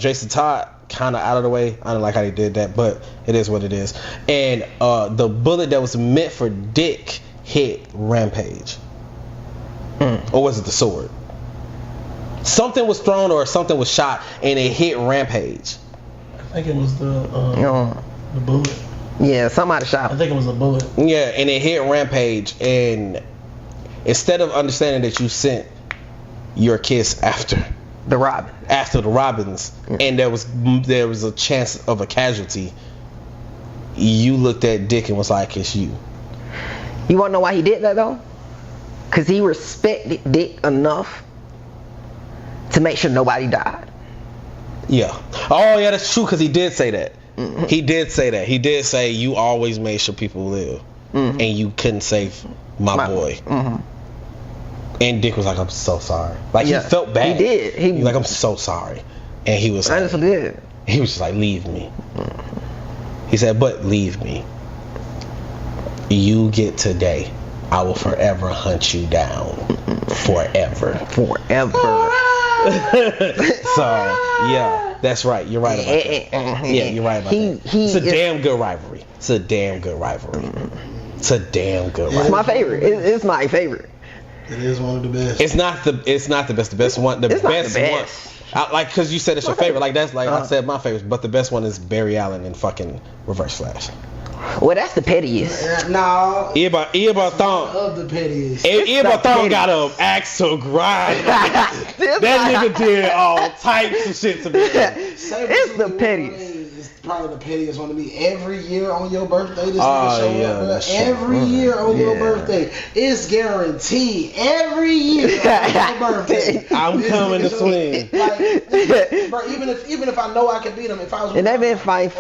Speaker 1: Jason Todd kind of out of the way. I don't like how they did that, but it is what it is. And the bullet that was meant for Dick hit Rampage, or was it the sword? Something was thrown or something was shot and it hit Rampage.
Speaker 2: I think it was the bullet.
Speaker 3: Yeah, somebody shot him.
Speaker 2: I think it was a bullet.
Speaker 1: Yeah, and it hit Rampage, and instead of understanding that you sent your kiss after the Robins, and there was a chance of a casualty, you looked at Dick and was like, it's you.
Speaker 3: You want to know why he did that though? Because he respected Dick enough to make sure nobody died.
Speaker 1: Yeah. Oh yeah, that's true, because he did say that. Mm-hmm. He did say that. He did say you always made sure people live, and you couldn't save my boy. Mm-hmm. And Dick was like, I'm so sorry. Like, he felt bad.
Speaker 3: He did. He
Speaker 1: was like, I'm so sorry. And he was like,
Speaker 3: I just did.
Speaker 1: He was just like, leave me. He said, but leave me. You get today. I will forever hunt you down. Forever.
Speaker 3: So,
Speaker 1: yeah, that's right. You're right about that. Yeah, you're right about that. It's a damn good rivalry. It's a damn good rivalry. It's
Speaker 3: my favorite. It's my favorite.
Speaker 2: It is one of the best.
Speaker 1: It's not the best. The best one. The best one. Like, because you said it's your favorite. Like, that's like I said my favorite. But the best one is Barry Allen and fucking Reverse Flash.
Speaker 3: Well, that's the pettiest.
Speaker 2: No.
Speaker 1: Eberthon
Speaker 2: of the pettiest.
Speaker 1: Eberthon got an axe to grind. That nigga did all types of shit to me.
Speaker 3: It's the pettiest.
Speaker 2: It's probably the pettiest one to me. Every year on your birthday, this nigga show up. Every year on your birthday, it's guaranteed. Every year on your birthday,
Speaker 1: I'm coming to swing.
Speaker 2: Like, bro, even if I know I can beat him, if I was.
Speaker 3: And they've been fighting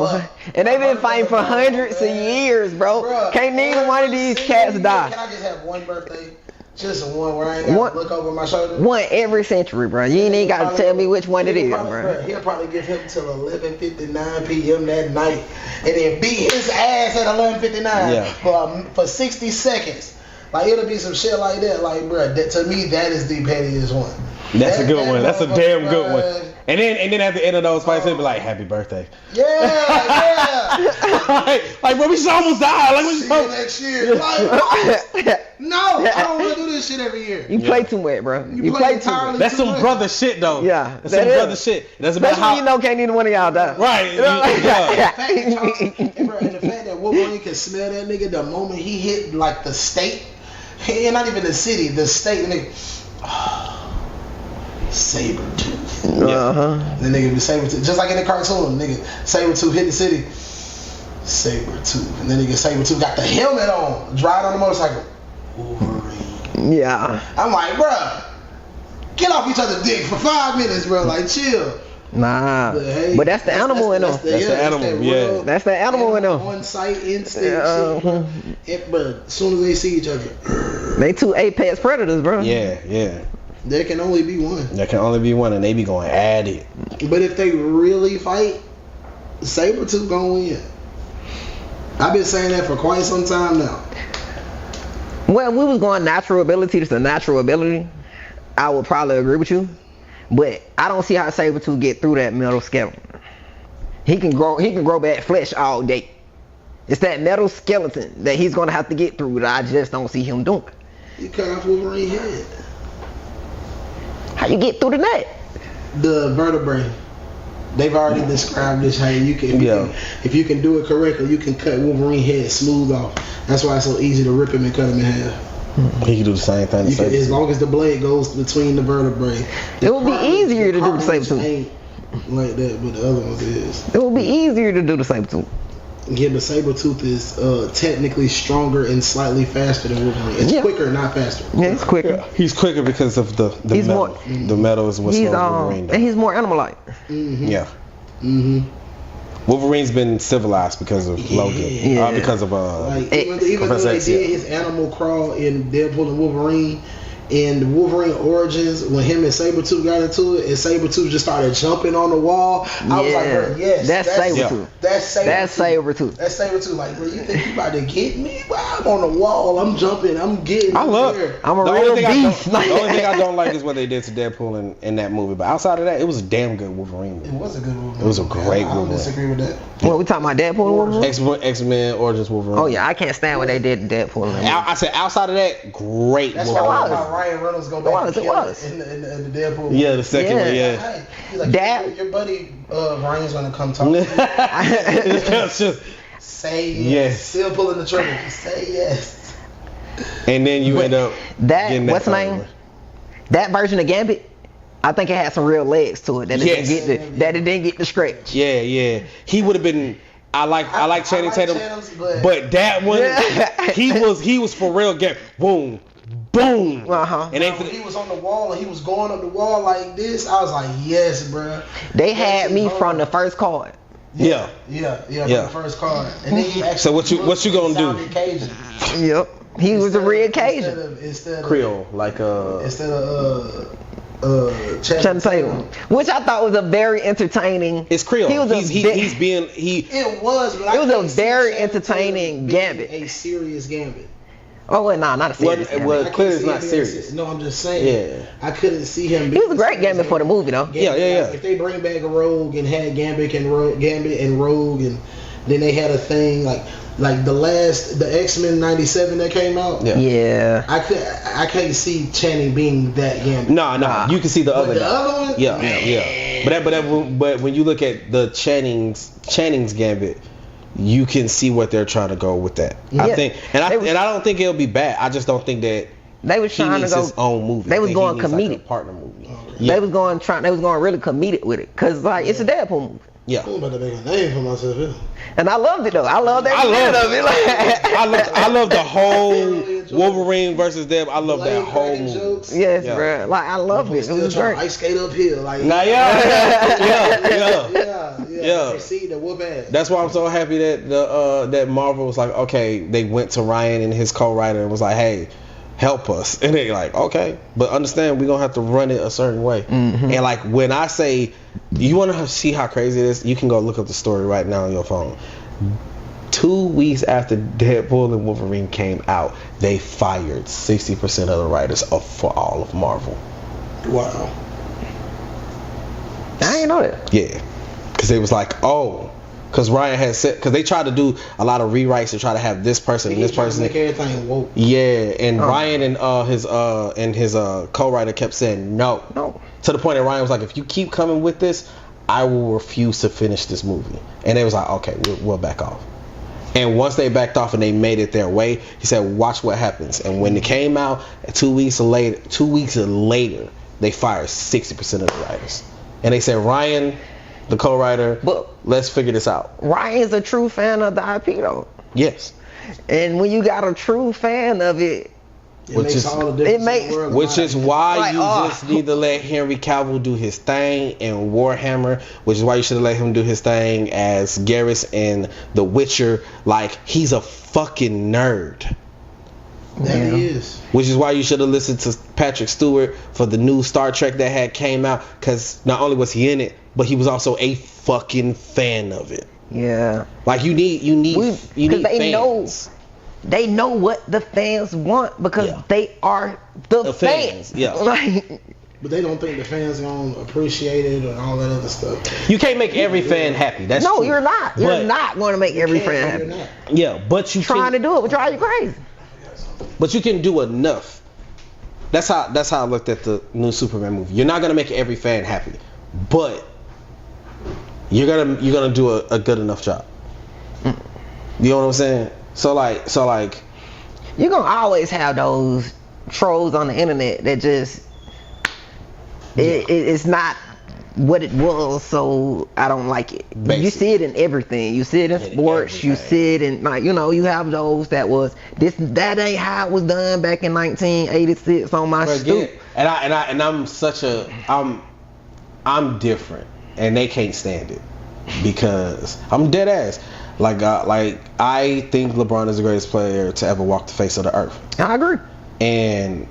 Speaker 3: for hundreds of years, bro. Can't neither one of these cats die.
Speaker 2: Can I just have one birthday? Just one where I ain't got to look over my shoulder?
Speaker 3: One every century, bro. You ain't got to tell me which one it is, bro.
Speaker 2: He'll probably give him till 11:59 p.m. that night, and then beat his ass at 11:59 for 60 seconds. Like, it'll be some shit like that. Like, bro, to me, that is the pettiest one.
Speaker 1: That's a good one. That's a damn good one. And then at the end of those fights, he'll be like, "Happy birthday."
Speaker 2: Yeah.
Speaker 1: like, bro, we should almost die. Like, we should
Speaker 2: next year. Like, no, I don't want to do this shit every year.
Speaker 3: You play too much, bro. You play too much.
Speaker 1: That's some brother shit, though.
Speaker 3: Yeah,
Speaker 1: that's some brother shit. That's about how
Speaker 3: you know can't neither one of y'all die.
Speaker 1: Right.
Speaker 2: And the fact that Wolverine can smell that nigga the moment he hit like the state, and not even the city, the state, nigga. Sabretooth.
Speaker 3: The
Speaker 2: nigga be Sabretooth. Just like in the cartoon, nigga. Sabretooth hit the city. Sabretooth. And then nigga Sabretooth got the helmet on, driving on the motorcycle. Wolverine.
Speaker 3: Yeah.
Speaker 2: I'm like, bruh, get off each other's dick for 5 minutes, bro. Like, chill.
Speaker 3: Nah. But that's the animal in them.
Speaker 1: That's the animal, yeah.
Speaker 3: That's the animal in them.
Speaker 2: On-site instinct shit. But as soon as they see each other.
Speaker 3: They two apex predators, bro.
Speaker 1: Yeah.
Speaker 2: There can only be one.
Speaker 1: There can only be one, and they be going at it.
Speaker 2: But if they really fight, Sabretooth gonna win. I've been saying that for quite some time now.
Speaker 3: Well, if we was going natural ability to natural ability, I would probably agree with you. But I don't see how Sabretooth get through that metal skeleton. He can grow back flesh all day. It's that metal skeleton that he's gonna have to get through that I just don't see him doing.
Speaker 2: You cut off Wolverine's head.
Speaker 3: How you get through the neck?
Speaker 2: The vertebrae. They've already described this. How you can, if you can do it correctly, you can cut Wolverine's head smooth off. That's why it's so easy to rip him and cut him in half.
Speaker 1: He can do the same thing.
Speaker 2: As long as the blade goes between the vertebrae.
Speaker 3: It would be easier to do the Sabretooth.
Speaker 2: Ain't like that, but the other ones is.
Speaker 3: It would be easier to do the Sabretooth.
Speaker 2: Yeah, but Sabretooth is technically stronger and slightly faster than Wolverine. It's quicker, not faster.
Speaker 3: Yeah, it's quicker.
Speaker 1: Yeah. He's quicker because of the metal. The metal is what's Wolverine.
Speaker 3: And he's more animal-like.
Speaker 2: Mm-hmm.
Speaker 1: Yeah. Mm-hmm. Wolverine's been civilized because of Logan. Because of
Speaker 2: even though they did his animal crawl in Deadpool and Wolverine, in Wolverine Origins, when him and Sabretooth got into it, and Sabretooth just started jumping on the wall, I was like, bro, yes,
Speaker 3: that's Sabretooth.
Speaker 2: That's
Speaker 3: Sabretooth.
Speaker 2: That's Sabretooth. Like, bro, you think you about to get me? Well, I'm on the wall, I'm jumping, I'm getting.
Speaker 3: I'm a real beast.
Speaker 1: The only thing I don't like is what they did to Deadpool in that movie. But outside of that, it was a damn good Wolverine movie.
Speaker 2: It was a good Wolverine.
Speaker 1: It was a great Wolverine. I don't
Speaker 2: disagree with that.
Speaker 3: What, we talking about Deadpool and Wolverine?
Speaker 1: X-Men Origins Wolverine.
Speaker 3: Oh yeah, I can't stand what they did to Deadpool.
Speaker 1: I said outside of that, great
Speaker 2: That's
Speaker 1: Wolverine.
Speaker 2: That's why Ryan Reynolds go back and kill in the Deadpool movie.
Speaker 1: Yeah, the second one,
Speaker 2: Hey, he's like, your buddy Ryan's gonna come talk to you.
Speaker 1: Just
Speaker 2: say yes. Still pulling the trigger. Say yes.
Speaker 1: And then you end up getting
Speaker 3: what's the name? That version of Gambit, I think it had some real legs to it. That it didn't get the stretch.
Speaker 1: Yeah. He would have been. I like Channing Tatum, but that one, he was for real. Boom. And
Speaker 2: when he was on the wall and he was going up the wall like this, I was like, yes, bro.
Speaker 3: They had me from the first card.
Speaker 2: Yeah, from the first card. And then he actually.
Speaker 1: So what you gonna do?
Speaker 2: Cajun.
Speaker 3: Yep. He was a real Cajun.
Speaker 2: Instead of
Speaker 1: Creole, like
Speaker 2: instead of
Speaker 3: Channing Tatum, which I thought was a very entertaining.
Speaker 1: It's Creole. It was
Speaker 3: a very entertaining Gambit.
Speaker 2: A serious Gambit.
Speaker 3: Oh well, not a serious.
Speaker 1: Well, clearly it's not serious.
Speaker 2: No, I'm just saying. Yeah. I couldn't see him.
Speaker 3: He was a great Gambit for the movie, though.
Speaker 2: Yeah. If they bring back a Rogue and had Gambit and Rogue, and then they had a thing like the X-Men '97 that came out.
Speaker 3: Yeah.
Speaker 2: I can't see Channing being that Gambit.
Speaker 1: No. You can see the other.
Speaker 2: The other one.
Speaker 1: Yeah. But when you look at the Channing's Gambit, you can see what they're trying to go with that. I think, and I don't think it'll be bad. I just don't think that
Speaker 3: they was trying to go
Speaker 1: his own movie.
Speaker 3: They was going comedic,
Speaker 1: like a partner movie.
Speaker 3: They was going really comedic with it, cause like it's a Deadpool movie.
Speaker 1: Yeah.
Speaker 2: I'm about to make a name for myself here.
Speaker 3: And I loved it though. I loved every minute of it.
Speaker 1: I love the whole Wolverine versus Deb. I love that whole movie.
Speaker 2: Jokes.
Speaker 3: Yes, bro. Like I loved it. It was great.
Speaker 2: Ice skate uphill, like.
Speaker 1: Yeah.
Speaker 2: See the whoop ass.
Speaker 1: That's why I'm so happy that that Marvel was like, okay, they went to Ryan and his co-writer and was like, hey, help us, and they like, okay, but understand we're gonna have to run it a certain way. And like when I say, you want to see how crazy it is, you can go look up the story right now on your phone. 2 weeks after Deadpool and Wolverine came out, they fired 60% of the writers for all of Marvel.
Speaker 2: Wow.
Speaker 3: I didn't know that.
Speaker 1: Yeah, because they was like, because Ryan had said, because they tried to do a lot of rewrites to try to have this person and this person.
Speaker 2: Make everything woke.
Speaker 1: Yeah, and Ryan and his co-writer kept saying no. To the point that Ryan was like, if you keep coming with this, I will refuse to finish this movie. And they was like, okay, we'll back off. And once they backed off and they made it their way, he said, watch what happens. And when it came out, 2 weeks later, they fired 60% of the writers. And they said, Ryan, the co-writer.
Speaker 3: But
Speaker 1: let's figure this out.
Speaker 3: Ryan's a true fan of the IP though.
Speaker 1: Yes.
Speaker 3: And when you got a true fan of it,
Speaker 2: which is all the difference in the world.
Speaker 1: Which is why you just need to let Henry Cavill do his thing in Warhammer, which is why you should have let him do his thing as Garrus in The Witcher. Like, he's a fucking nerd.
Speaker 2: That he is.
Speaker 1: Which is why you should have listened to Patrick Stewart for the new Star Trek that had came out, because not only was he in it, but he was also a fucking fan of it.
Speaker 3: Yeah.
Speaker 1: Like, you need fans.
Speaker 3: They know what the fans want because they are the fans.
Speaker 1: Yeah.
Speaker 3: Like,
Speaker 2: but they don't think the fans gonna appreciate it and all that other stuff.
Speaker 1: You can't make every fan happy. That's
Speaker 3: no,
Speaker 1: true.
Speaker 3: you're not. You're not going to make every fan happy.
Speaker 1: Yeah, but you
Speaker 3: trying to do it would drive you crazy.
Speaker 1: But you can do enough. That's how I looked at the new Superman movie. You're not gonna make every fan happy, but you're gonna do a good enough job. You know what I'm saying? So like
Speaker 3: you're gonna always have those trolls on the internet that just it's not what it was, so I don't like it. Basically. You see it in everything. You see it in sports. You see it in, like, you know, you have those that ain't how it was done back in 1986 on my stoop.
Speaker 1: And I'm different, and they can't stand it because I'm dead ass. Like I think LeBron is the greatest player to ever walk the face of the earth.
Speaker 3: I agree.
Speaker 1: And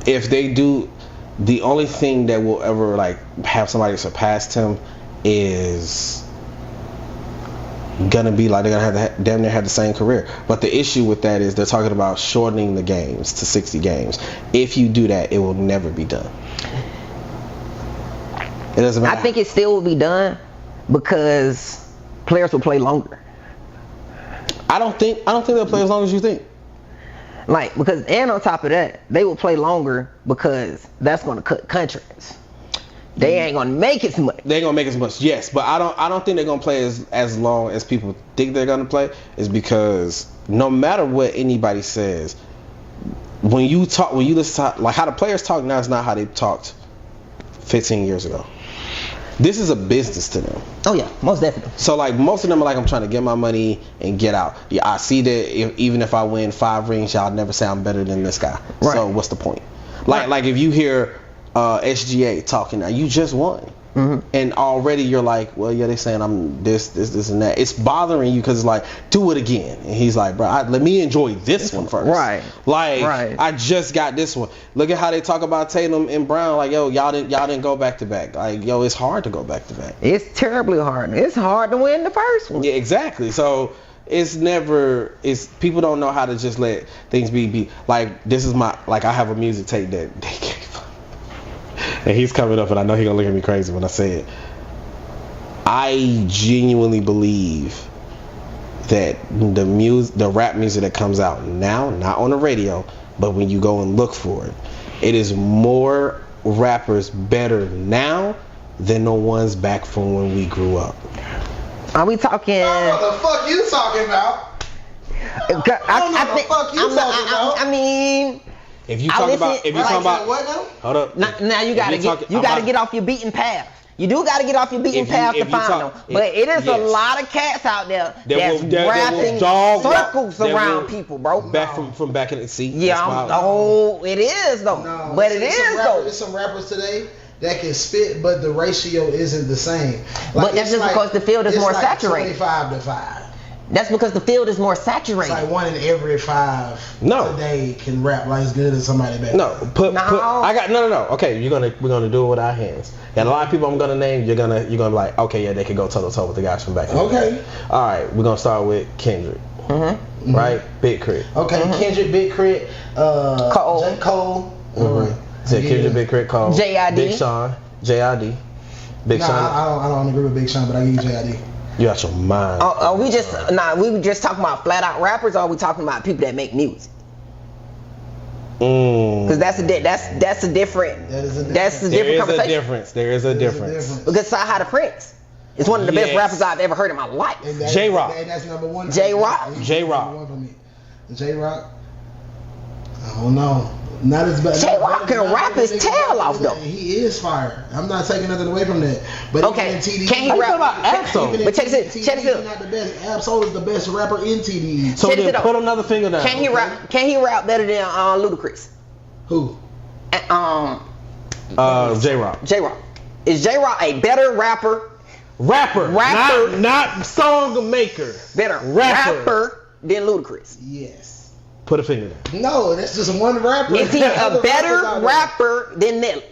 Speaker 1: if they do, the only thing that will ever like have somebody surpass him is gonna be like they're gonna have to damn near have the same career. But the issue with that is they're talking about shortening the games to 60 games. If you do that, it will never be done. It doesn't matter.
Speaker 3: I think it still will be done because players will play longer.
Speaker 1: I don't think they'll play as long as you think.
Speaker 3: Like, because, and on top of that, they will play longer because that's going to cut contracts. They ain't going to make as much.
Speaker 1: They ain't going to make as much, yes. But I don't think they're going to play as long as people think they're going to play, is because no matter what anybody says, when you listen to, like, how the players talk now is not how they talked 15 years ago. This is a business to them.
Speaker 3: Oh yeah, most definitely.
Speaker 1: So like most of them are like, I'm trying to get my money and get out. Yeah, I see that even if I win 5 rings, y'all never say I'm better than this guy. Right. So what's the point? Like if you hear SGA talking now, you just won. Mm-hmm. And already you're like, well, yeah, they saying I'm this, and that. It's bothering you because it's like, do it again. And he's like, bro, let me enjoy this one first.
Speaker 3: Right.
Speaker 1: Like, I just got this one. Look at how they talk about Tatum and Brown. Like, yo, y'all didn't go back to back. Like, yo, it's hard to go back to back.
Speaker 3: It's terribly hard. It's hard to win the first one.
Speaker 1: Yeah, exactly. So it's people don't know how to just let things be. Like, this is I have a music tape that they gave. And he's coming up, and I know he's gonna look at me crazy when I say it. I genuinely believe that the rap music that comes out now, not on the radio, but when you go and look for it, it is more rappers better now than the ones back from when we grew up.
Speaker 3: Are we talking?
Speaker 2: What the fuck you talking about?
Speaker 3: I mean.
Speaker 1: If you talk about
Speaker 2: what now?
Speaker 1: Hold up.
Speaker 3: Now you gotta get off your beaten path. You do gotta get off your beaten path to find them. But it is a lot of cats out there that's wrapping circles around people, bro.
Speaker 1: Back from back in the seat.
Speaker 3: Yeah, it is though.
Speaker 2: No,
Speaker 3: but it is though.
Speaker 2: There's some rappers today that can spit, but the ratio isn't the same.
Speaker 3: But that's just because the field is more saturated.
Speaker 2: 25-5.
Speaker 3: That's because the field is more saturated.
Speaker 2: It's like 1 in every 5 today can rap like as good as somebody back.
Speaker 1: No. Okay, we're gonna do it with our hands. And a lot of people I'm gonna name, you're gonna be like, okay, yeah, they could go toe to toe with the guys from back in the day. All right, we're gonna start with Kendrick. Mm-hmm. Right, Big Crit.
Speaker 2: Okay, Kendrick, Big Crit,
Speaker 3: Cole.
Speaker 2: J. Cole.
Speaker 1: Mm-hmm. So Kendrick, Big Crit, Cole.
Speaker 3: J.I.D.
Speaker 1: Big Sean. J.I.D. Big Sean.
Speaker 2: I don't agree with Big Sean, but I give you J.I.D.
Speaker 1: You out your mind.
Speaker 3: We just talking about flat out rappers, or are we talking about people that make music? Because that's a different conversation.
Speaker 1: There is a difference.
Speaker 2: Because
Speaker 3: Saha the Prince is one of the best rappers I've ever heard in my life.
Speaker 1: J-Rock.
Speaker 2: That's number one.
Speaker 3: J-Rock.
Speaker 2: J-Rock. I don't know. Not as bad.
Speaker 3: J-Rock can rap his tail off though.
Speaker 2: He is fire. I'm not taking nothing away from that. But
Speaker 3: okay,
Speaker 2: TDE,
Speaker 3: can he rap?
Speaker 2: But
Speaker 3: check this. Check this.
Speaker 2: Not the best. Ab-Soul is the best rapper in TDE.
Speaker 1: So then put another finger down.
Speaker 3: Can he rap? Can he rap better than Ludacris?
Speaker 2: Who?
Speaker 1: J-Rock.
Speaker 3: J-Rock. Is J-Rock a better rapper?
Speaker 1: Rapper. Not song maker.
Speaker 3: Better rapper than Ludacris.
Speaker 2: Yes.
Speaker 1: Put a finger down.
Speaker 2: No, that's just one rapper.
Speaker 3: Is he a better rapper than Nelly?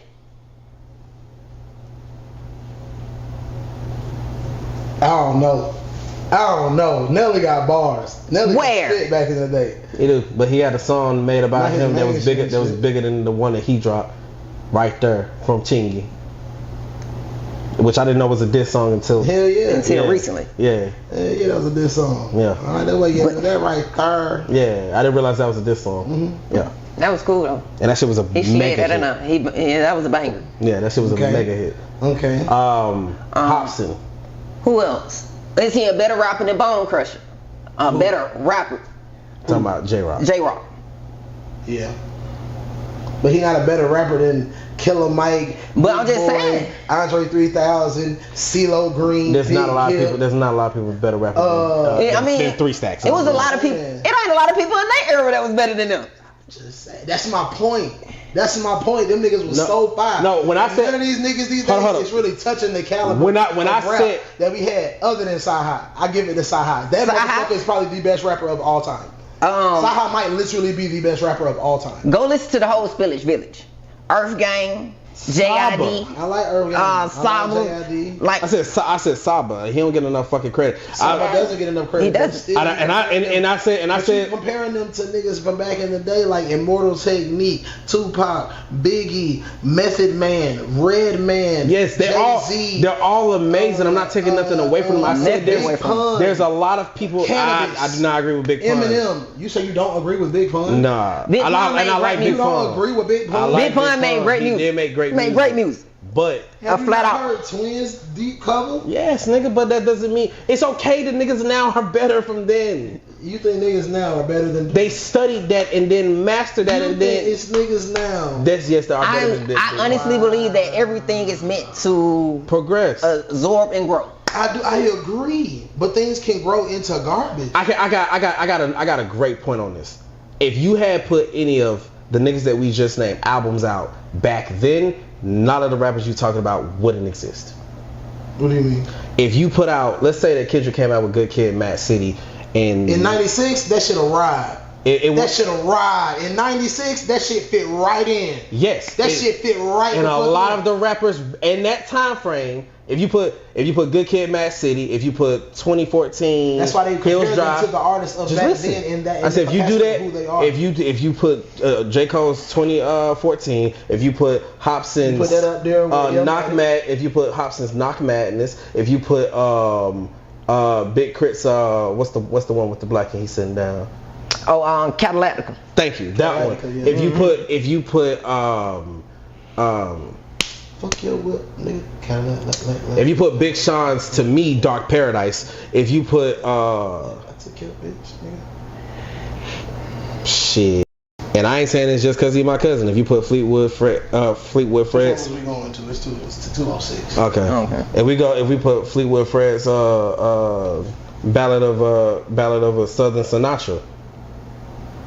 Speaker 2: I don't know. Nelly got bars. Nelly
Speaker 3: Where?
Speaker 2: Got shit back in the day.
Speaker 1: He do, but he had a song made about him that was bigger. That was bigger than the one that he dropped, right there from Chingy, which I didn't know was a diss song until
Speaker 3: recently.
Speaker 1: Yeah,
Speaker 2: that was a diss song.
Speaker 1: Yeah.
Speaker 2: All right, that way you that right there.
Speaker 1: Yeah, I didn't realize that was a diss song.
Speaker 2: Mm-hmm.
Speaker 1: Yeah.
Speaker 3: That was cool though.
Speaker 1: And that shit was a mega hit.
Speaker 3: That was a banger.
Speaker 1: Yeah, that shit was a mega hit.
Speaker 2: Okay.
Speaker 1: Hobson.
Speaker 3: Who else? Is he a better rapper than Bone Crusher? Better rapper.
Speaker 1: Talking about J-Rock.
Speaker 3: J-Rock.
Speaker 2: Yeah. But he not a better rapper than Killer Mike.
Speaker 3: But I'm just saying.
Speaker 2: Andre 3000, CeeLo Green.
Speaker 1: There's not a lot of people. There's not a lot of people with better rappers than 3 Stacks.
Speaker 3: It was a lot of people. It ain't a lot of people in that era that was better than them.
Speaker 2: Just saying. That's my point. Them niggas was so fire.
Speaker 1: No, when I said
Speaker 2: none of these niggas these days, it's really touching the caliber.
Speaker 1: When I said
Speaker 2: that we had other than Sci-Hi, I give it to Sci-Hi. That motherfucker is probably the best rapper of all time. Sci-Hi might literally be the best rapper of all time.
Speaker 3: Go listen to the whole Spillage Village. Earth Gang, J.I.D.
Speaker 2: I like Earth Gang.
Speaker 3: Saba.
Speaker 2: Like
Speaker 1: I said Saba. He don't get enough fucking credit.
Speaker 2: Saba doesn't get enough credit.
Speaker 3: He doesn't.
Speaker 1: I said
Speaker 2: comparing them to niggas from back in the day like Immortal Technique, Tupac, Biggie, Method Man, Redman.
Speaker 1: Yes, they're all amazing. I'm not taking nothing away from them. I said there's a lot of people. I do not agree with Big Pun.
Speaker 2: Eminem. You say you don't agree with Big Pun?
Speaker 1: Nah. I like Big Pun.
Speaker 2: You don't agree with Big Pun?
Speaker 3: Big Pun made great music.
Speaker 1: He did make great music. But
Speaker 2: have you heard Twins deep cover?
Speaker 1: Yes, nigga, but that doesn't mean it's okay. The niggas now are better from then.
Speaker 2: You think niggas now are better than
Speaker 1: they studied that and then mastered that and then
Speaker 2: it's niggas now.
Speaker 1: That's yes, they are better than this.
Speaker 3: I honestly believe that everything is meant to
Speaker 1: progress,
Speaker 3: absorb and grow.
Speaker 2: I agree, but things can grow into garbage.
Speaker 1: I got a great point on this. If you had put any of the niggas that we just named albums out back then, none of the rappers you talking about wouldn't exist.
Speaker 2: What do you mean?
Speaker 1: If you put out, let's say that Kendrick came out with Good Kid, Mad City, and
Speaker 2: in '96, that shit'll ride. That shit'll ride. In '96, that shit fit right in.
Speaker 1: Yes,
Speaker 2: that shit fit right.
Speaker 1: And a lot of the rappers in that time frame. If you put Good Kid, Mad City, if you put 2014,
Speaker 2: that's why they compare them to the artists of back then. In that,
Speaker 1: I said if you do that, if you put J. Cole's 2014, if you put Hobson's
Speaker 2: put that up there
Speaker 1: if you put Hobson's Knock Madness, if you put Big Crit's what's the one with the black and he's sitting down?
Speaker 3: Cadillac.
Speaker 1: Thank you, that one. Yeah. If you put
Speaker 2: fuck your whip, nigga. Cadillac.
Speaker 1: If you put Big Sean's To Me Dark Paradise, if you put
Speaker 2: I took your bitch, nigga.
Speaker 1: Shit. And I ain't saying this just cause he's my cousin. If you put Fleetwood Fred's
Speaker 2: we going to it's 206.
Speaker 1: Okay. If we put Fleetwood Fred's Ballad of a Southern Sinatra.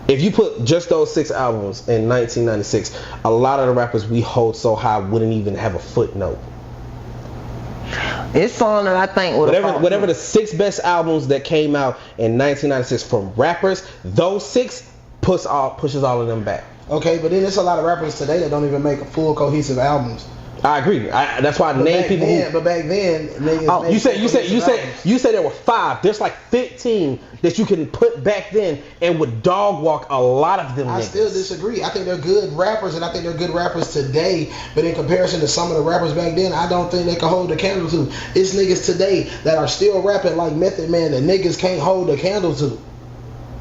Speaker 1: If you put just those 6 albums in 1996, a lot of the rappers we hold so high wouldn't even have a footnote.
Speaker 3: It's something that I think
Speaker 1: whatever the 6 best albums that came out in 1996 from rappers, those 6 pushes all of them back.
Speaker 2: Okay, but then there's a lot of rappers today that don't even make full cohesive albums.
Speaker 1: I agree. That's why I named people.
Speaker 2: But back then,
Speaker 1: you said there were 5. There's like 15 that you can put back then and would dog walk a lot of them.
Speaker 2: I still disagree. I think they're good rappers, and I think they're good rappers today. But in comparison to some of the rappers back then, I don't think they can hold a candle to. It's niggas today that are still rapping like Method Man that niggas can't hold a candle to.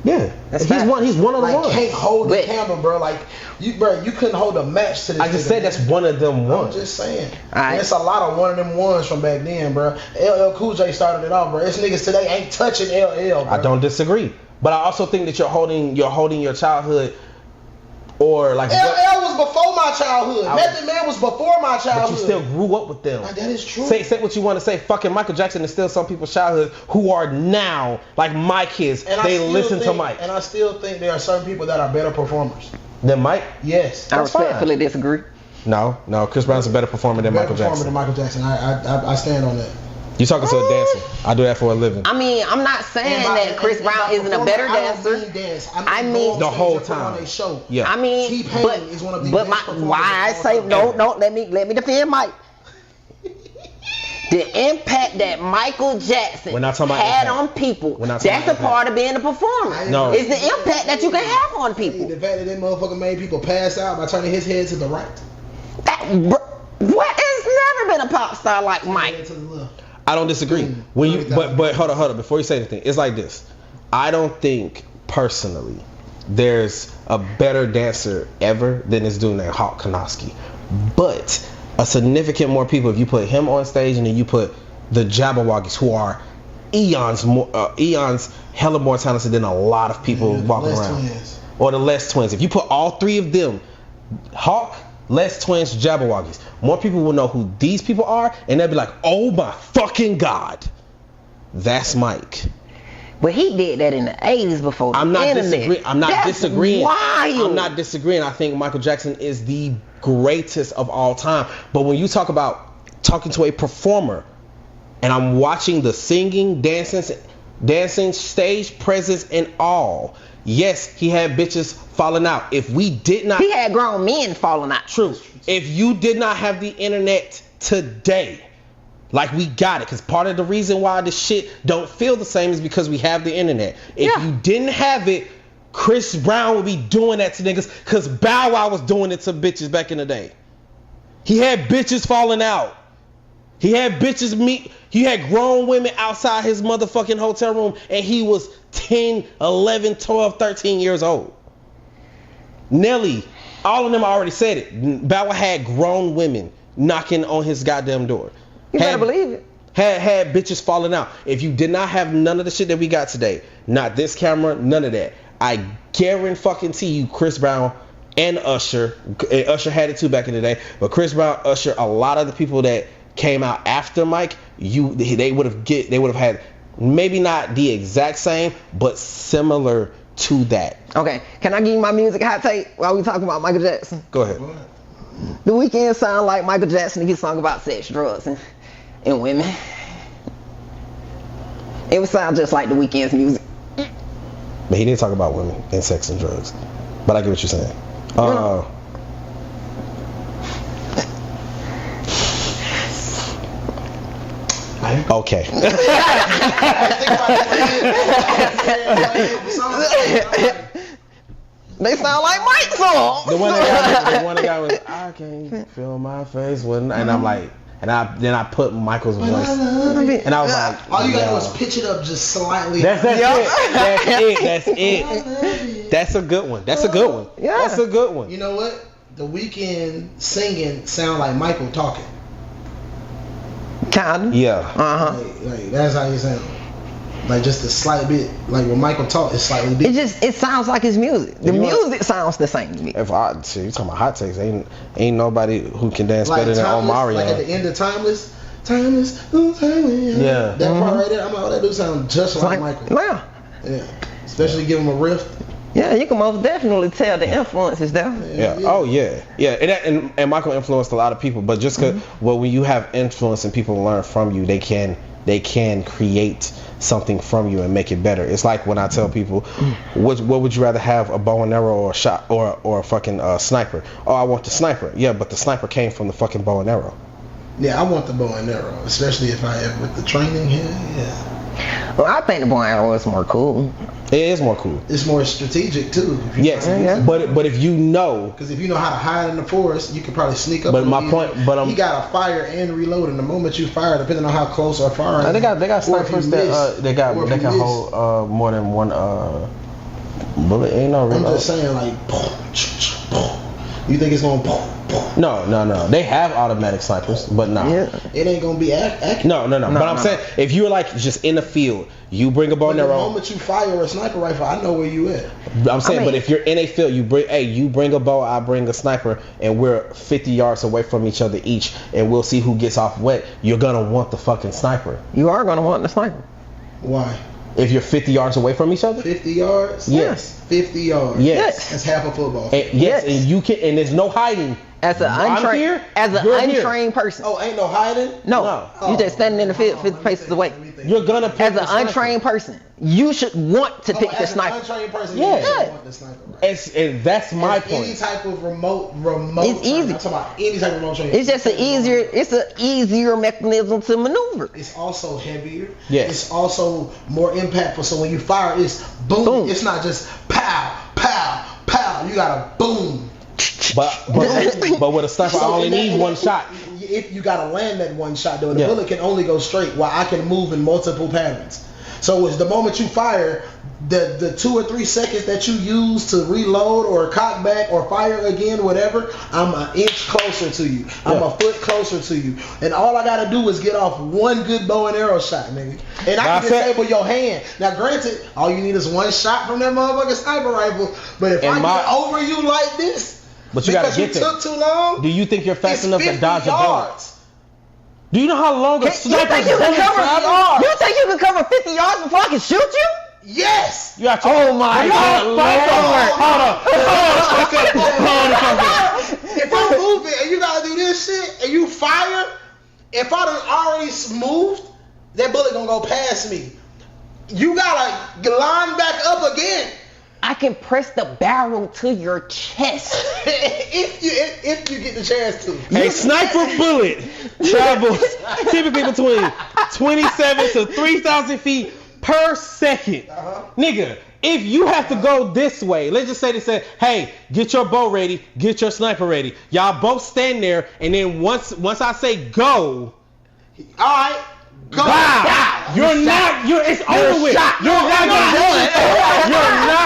Speaker 1: Yeah, he's one of the ones.
Speaker 2: Can't hold the candle, bro. Like you couldn't hold a match to this.
Speaker 1: I just said that's one of them ones.
Speaker 2: I'm just saying. It's a lot of one of them ones from back then, bro. LL Cool J started it off, bro. It's niggas today ain't touching LL, bro.
Speaker 1: I don't disagree, but I also think that you're holding your childhood Or like
Speaker 2: LL was before my childhood. Method Man was before my childhood.
Speaker 1: But you still grew up with them.
Speaker 2: That is true.
Speaker 1: Say what you want to say. Fucking Michael Jackson is still some people's childhood who are now like my kids. And they listen to Mike.
Speaker 2: And I still think there are certain people that are better performers
Speaker 1: than Mike.
Speaker 2: Yes.
Speaker 3: I respectfully disagree.
Speaker 1: No. Chris Brown's a better performer than Michael Jackson.
Speaker 2: I stand on that.
Speaker 1: You talking to a dancer? I do that for a living.
Speaker 3: I mean, I'm not saying that Chris Brown isn't a better dancer.
Speaker 2: I mean
Speaker 1: the whole time.
Speaker 2: Yeah.
Speaker 3: I mean,
Speaker 2: T-Pain is one of the best performers.
Speaker 3: Why I say no? Let me defend Mike. The impact that Michael Jackson had on people, that's a part of being a performer.
Speaker 1: No.
Speaker 3: It's the impact that you can have on people.
Speaker 2: The fact that that motherfucker made people pass out by turning his head to the right.
Speaker 3: What has never been a pop star like Mike?
Speaker 1: I don't disagree. But hold on. Before you say anything, it's like this. I don't think personally there's a better dancer ever than this dude named Hawk Konoski. But a significant more people, if you put him on stage and then you put the Jabberwockies, who are eons hella more talented than a lot of people walking around.
Speaker 2: Twins.
Speaker 1: Or the Les Twins. If you put all three of them, Hawk, Les Twins, Jabberwockies, more people will know who these people are, and they'll be like, oh my fucking God, that's Mike.
Speaker 3: But he did that in the 80s before the internet.
Speaker 1: I'm not disagreeing.
Speaker 3: Wild.
Speaker 1: I'm not disagreeing. I think Michael Jackson is the greatest of all time. But when you talk about talking to a performer, and I'm watching the singing, dancing, stage presence and all, yes, he had bitches falling out. If we did not...
Speaker 3: He had grown men falling out.
Speaker 1: True. If you did not have the internet today, like we got it, because part of the reason why this shit don't feel the same is because we have the internet. If you didn't have it, Chris Brown would be doing that to niggas, because Bow Wow was doing it to bitches back in the day. He had bitches falling out. He had grown women outside his motherfucking hotel room, and he was 10, 11, 12, 13 years old. Nelly, all of them already said it. Bow Wow had grown women knocking on his goddamn door.
Speaker 3: You better believe it.
Speaker 1: Had bitches falling out. If you did not have none of the shit that we got today, not this camera, none of that, I guarantee you Chris Brown and Usher had it too back in the day, but Chris Brown, Usher, a lot of the people that came out after Mike, they would have had maybe not the exact same, but similar to that.
Speaker 3: Okay, can I give you my music hot take while we talking about Michael Jackson?
Speaker 1: Go ahead.
Speaker 3: The Weeknd sound like Michael Jackson if he sung about sex, drugs, and women. It would sound just like The Weeknd's music.
Speaker 1: But he did talk about women and sex and drugs. But I get what you're saying. Okay.
Speaker 3: They sound like Mike songs.
Speaker 1: The one that got was I can't feel my face when, and I'm like, and then I put Michael's voice, and I was like,
Speaker 2: all you gotta do is pitch it up just slightly.
Speaker 1: That's it. That's a good one. That's a good one.
Speaker 3: Yeah.
Speaker 1: That's a good one.
Speaker 2: You know what? The Weeknd singing sound like Michael talking.
Speaker 3: Kind of.
Speaker 1: Yeah.
Speaker 2: Like that's how you sound. Like just a slight bit. Like when Michael talk, it's slightly bit.
Speaker 3: It sounds like his music. The music sounds the same to me.
Speaker 1: If you talking about hot takes, ain't nobody who can dance
Speaker 2: like
Speaker 1: better than Omarion.
Speaker 2: Like at the end of Timeless. Yeah. That part right there, I'm like, oh, that dude sound just like Michael. Yeah. Especially give him a riff.
Speaker 3: Yeah, you can most definitely tell the influences there.
Speaker 1: Yeah. Oh yeah. And Michael influenced a lot of people, but just because when you have influence and people learn from you, they can create something from you and make it better. It's like when I tell people, what would you rather have, a bow and arrow or a shot or a fucking sniper? Oh, I want the sniper. Yeah, but the sniper came from the fucking bow and arrow.
Speaker 2: Yeah, I want the bow and arrow, especially if I have with the training here. Yeah.
Speaker 3: Well, I think the bow and arrow is more cool.
Speaker 1: It is more cool.
Speaker 2: It's more strategic too.
Speaker 1: Yes, but if you know,
Speaker 2: because if you know how to hide in the forest, you could probably sneak up.
Speaker 1: But my point,
Speaker 2: he got to fire and reload, and the moment you fire, depending on how close or far.
Speaker 1: They got snipers that they can hold more than one bullet. Ain't no reload.
Speaker 2: I'm just saying, like, You think it's gonna?
Speaker 1: No. They have automatic snipers, but no.
Speaker 2: Yeah. It ain't gonna be accurate.
Speaker 1: No. But I'm saying, if you're like just in the field, you bring a bow and arrow.
Speaker 2: The moment you fire a sniper rifle, I know where you at.
Speaker 1: I'm saying, but if you're in a field, you bring a bow, I bring a sniper, and we're 50 yards away from each other each, and we'll see who gets off wet. You're gonna want the fucking sniper.
Speaker 3: You are gonna want the sniper.
Speaker 2: Why?
Speaker 1: If you're 50 yards away from each other?
Speaker 2: 50 yards?
Speaker 1: Yes.
Speaker 2: 50 yards.
Speaker 1: Yes.
Speaker 2: That's half a football.
Speaker 1: Yes, and you can, and there's no hiding.
Speaker 3: As an untrained person.
Speaker 2: Oh, ain't no hiding?
Speaker 3: No. You just standing in the field 50 paces away.
Speaker 1: You're gonna pick
Speaker 3: as an untrained person, you should want to pick the sniper.
Speaker 2: As an untrained person,
Speaker 1: you
Speaker 2: should want the sniper. Right?
Speaker 1: And that's my point.
Speaker 2: Any type of remote.
Speaker 3: It's easy.
Speaker 2: I'm talking about any type of remote training.
Speaker 3: It's just an easier mechanism to maneuver.
Speaker 2: It's also heavier.
Speaker 1: Yes.
Speaker 2: It's also more impactful. So when you fire, it's boom. It's not just pow, pow, pow. You gotta boom.
Speaker 1: But with a sniper, I only need one shot.
Speaker 2: If you gotta land that one shot, though, the bullet can only go straight, while I can move in multiple patterns. So it's the moment you fire, the 2 or 3 seconds that you use to reload or cock back or fire again, whatever, I'm an inch closer to you. I'm a foot closer to you. And all I gotta do is get off one good bow and arrow shot, nigga. And I can disable your hand. Now granted, all you need is one shot from that motherfucking sniper rifle. But if I get over you like this,
Speaker 1: but you gotta get there.
Speaker 2: Took too long.
Speaker 1: Do you think you're fast enough to dodge a bullet? Do you know how long a sniper is?
Speaker 3: You think you can cover 50 yards before I can shoot you?
Speaker 2: Yes.
Speaker 1: You got oh my God.
Speaker 2: Hold on. If I'm moving and you gotta do this shit and you fire, if I done already moved, that bullet gonna go past me. You gotta line back up again.
Speaker 3: I can press the barrel to your chest.
Speaker 2: if you get the chance to.
Speaker 1: A sniper bullet travels typically between 27 to 3,000 feet per second. Nigga, if you have to go this way, let's just say they said, hey, get your bow ready, get your sniper ready. Y'all both stand there, and then once I say go,
Speaker 2: alright. Go.
Speaker 1: Wow. It's over with. You're not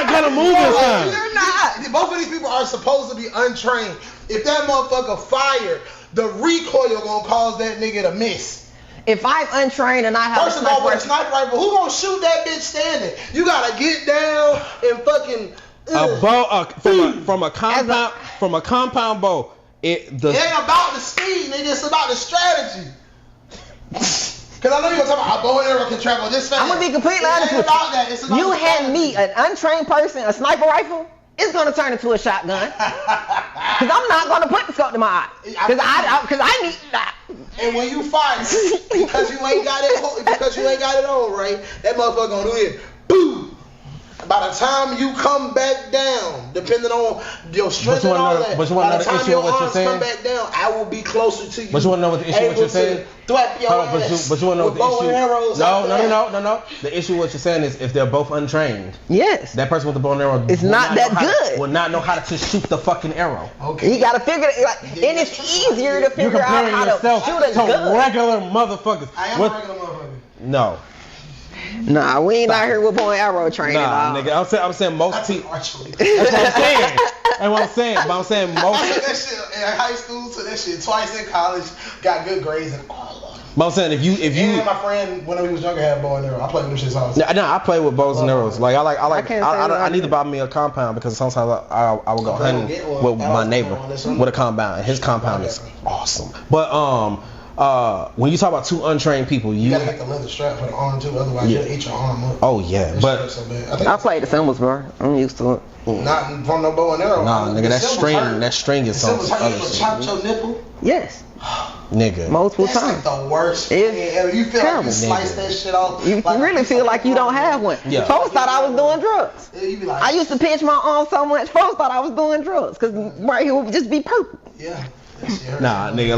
Speaker 1: gonna move this time.
Speaker 2: You're not. Both of these people are supposed to be untrained. If that motherfucker fire, the recoil gonna cause that nigga to miss.
Speaker 3: If I'm untrained and I have
Speaker 2: First of all, with a sniper rifle, who gonna shoot that bitch standing? You gotta get down and fucking
Speaker 1: a bow from a compound bow. It ain't
Speaker 2: about the speed, nigga. It's about the strategy. Because I know you're going to talk about a bow and arrow can travel this fast.
Speaker 3: I'm going to be completely honest with you. You hand me an untrained person a sniper rifle, it's going to turn into a shotgun. Because I'm not going to put the scope to my eye. Because I need that.
Speaker 2: And when you fire, because you ain't got it on right, that motherfucker going to do it. Boom. By the time you come back down, depending on your strength and all that, by the time your arms come back down, I will be closer to you.
Speaker 1: But you want to know what the issue with what you're saying?
Speaker 2: Thwap your ass
Speaker 1: but you want to know what the issue?
Speaker 2: Arrows
Speaker 1: No. The issue what you're saying is if they're both untrained.
Speaker 3: Yes.
Speaker 1: That person with the bow and arrow
Speaker 3: is not that good.
Speaker 1: Will not know how to shoot the fucking arrow.
Speaker 2: Okay.
Speaker 3: You got to figure it out. And it's easier to figure out how to shoot a gun.
Speaker 1: Regular motherfuckers.
Speaker 2: I am a regular motherfucker.
Speaker 1: No.
Speaker 3: Nah, we ain't out here with bow and arrow training.
Speaker 1: Nah, nigga. I'm saying most people.
Speaker 2: That's
Speaker 1: what I'm saying. That's what I'm saying. But I'm saying most.
Speaker 2: I took that shit in high school, took that shit twice in college, got good grades and all of it.
Speaker 1: But I'm saying if you
Speaker 2: and my friend when he was younger had a bow and arrow. I played with them shits all the time.
Speaker 1: No, I play with bows and arrows. Like I need to buy me a compound because sometimes I will go hunting with my neighbor with a compound. And his compound is awesome. But when you talk about two untrained people, you
Speaker 2: gotta get the leather strap for the arm too, otherwise you'll eat your arm up.
Speaker 1: Oh yeah, but
Speaker 3: I played the symbols, bro. I'm used to it.
Speaker 2: Not from no bow and arrow.
Speaker 1: Nah, nigga, that string is something.
Speaker 2: Chop your nipple.
Speaker 3: Yes.
Speaker 1: Nigga.
Speaker 3: Multiple
Speaker 2: times.
Speaker 3: That's
Speaker 2: like the worst. You feel
Speaker 3: terrible.
Speaker 2: Like you slice that shit off.
Speaker 3: You really feel like you don't have one.
Speaker 1: Yeah.
Speaker 3: Folks thought I was doing drugs.
Speaker 2: You be like,
Speaker 3: I used to pinch my arm so much. Folks thought I was doing drugs because right here would just be purple.
Speaker 2: Yeah.
Speaker 1: Nah, nigga,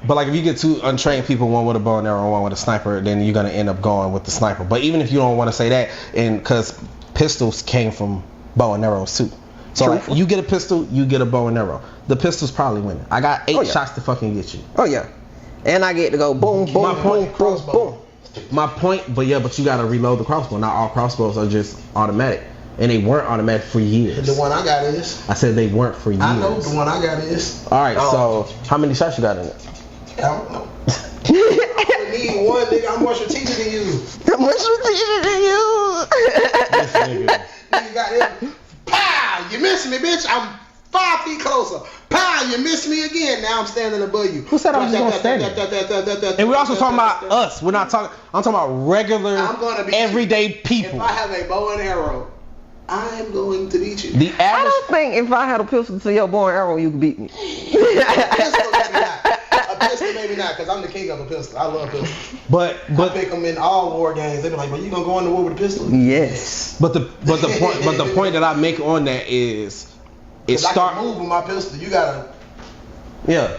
Speaker 1: but like if you get two untrained people, one with a bow and arrow and one with a sniper, then you're gonna end up going with the sniper. But even if you don't want to say that, and because pistols came from bow and arrows too, so like, you get a pistol, you get a bow and arrow. The pistol's probably winning. I got 8 shots to fucking get you.
Speaker 3: Oh yeah, and I get to go boom, boom, boom, boom.
Speaker 1: My point, but you gotta reload the crossbow. Not all crossbows are just automatic. and they weren't automatic for years.
Speaker 2: The one I got is.
Speaker 1: I said they weren't for years.
Speaker 2: I know the one I got is.
Speaker 1: All right, so how many shots you got in it?
Speaker 2: I don't know. I need one, nigga. I'm more strategic than you.
Speaker 3: I'm more strategic than you.
Speaker 1: This nigga.
Speaker 2: You got it. Pow! You missed me, bitch. I'm 5 feet closer. Pow! You missed me again. Now I'm standing above you.
Speaker 1: Who said I was just gonna stand? And we're also talking about us. We're not talking. I'm talking about regular, everyday people.
Speaker 2: If I have a bow and arrow, I'm going to beat you.
Speaker 1: The average.
Speaker 3: I don't think if I had a pistol to your bow and arrow, you could beat me.
Speaker 2: A pistol, maybe not, because I'm the king of a pistol. I love pistols.
Speaker 1: But
Speaker 2: I pick them in all war games. They be like, "But you gonna go in the war with a pistol?"
Speaker 3: Yes.
Speaker 1: But the point that I make on that is it start.
Speaker 2: I can move with my pistol. You gotta.
Speaker 1: Yeah.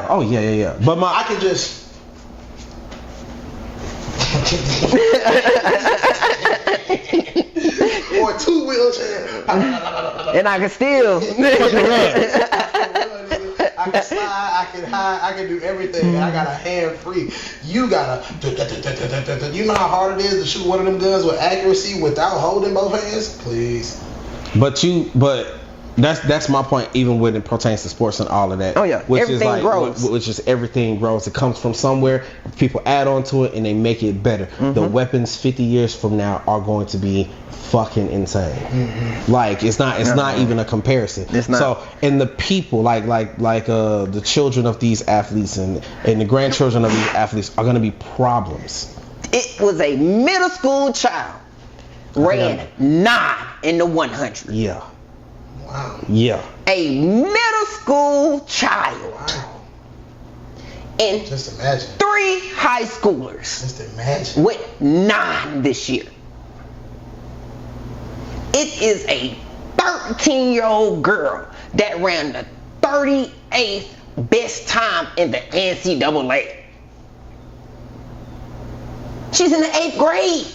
Speaker 1: Oh yeah. But
Speaker 2: I can just. Or 2 wheelchairs.
Speaker 3: And I can steal.
Speaker 2: I can slide, I can hide, I can do everything. I got a hand free. You gotta. You know how hard it is to shoot one of them guns with accuracy without holding both hands? Please.
Speaker 1: But that's my point. Even when it pertains to sports and all of that.
Speaker 3: Oh yeah.
Speaker 1: Which
Speaker 3: everything
Speaker 1: is like,
Speaker 3: grows.
Speaker 1: which is everything grows. It comes from somewhere. People add on to it and they make it better. The weapons 50 years from now are going to be fucking insane. Like it's not even a comparison.
Speaker 3: It's not.
Speaker 1: So and the people like the children of these athletes and the grandchildren of these athletes are going to be problems.
Speaker 3: It was a middle school child ran 9 in the 100.
Speaker 1: Yeah.
Speaker 2: Wow.
Speaker 1: Yeah.
Speaker 3: A middle school child.
Speaker 2: Wow.
Speaker 3: And
Speaker 2: Just imagine.
Speaker 3: 3 high schoolers
Speaker 2: Just imagine.
Speaker 3: with 9 this year. It is a 13-year-old girl that ran the 38th best time in the NCAA. She's in the 8th grade.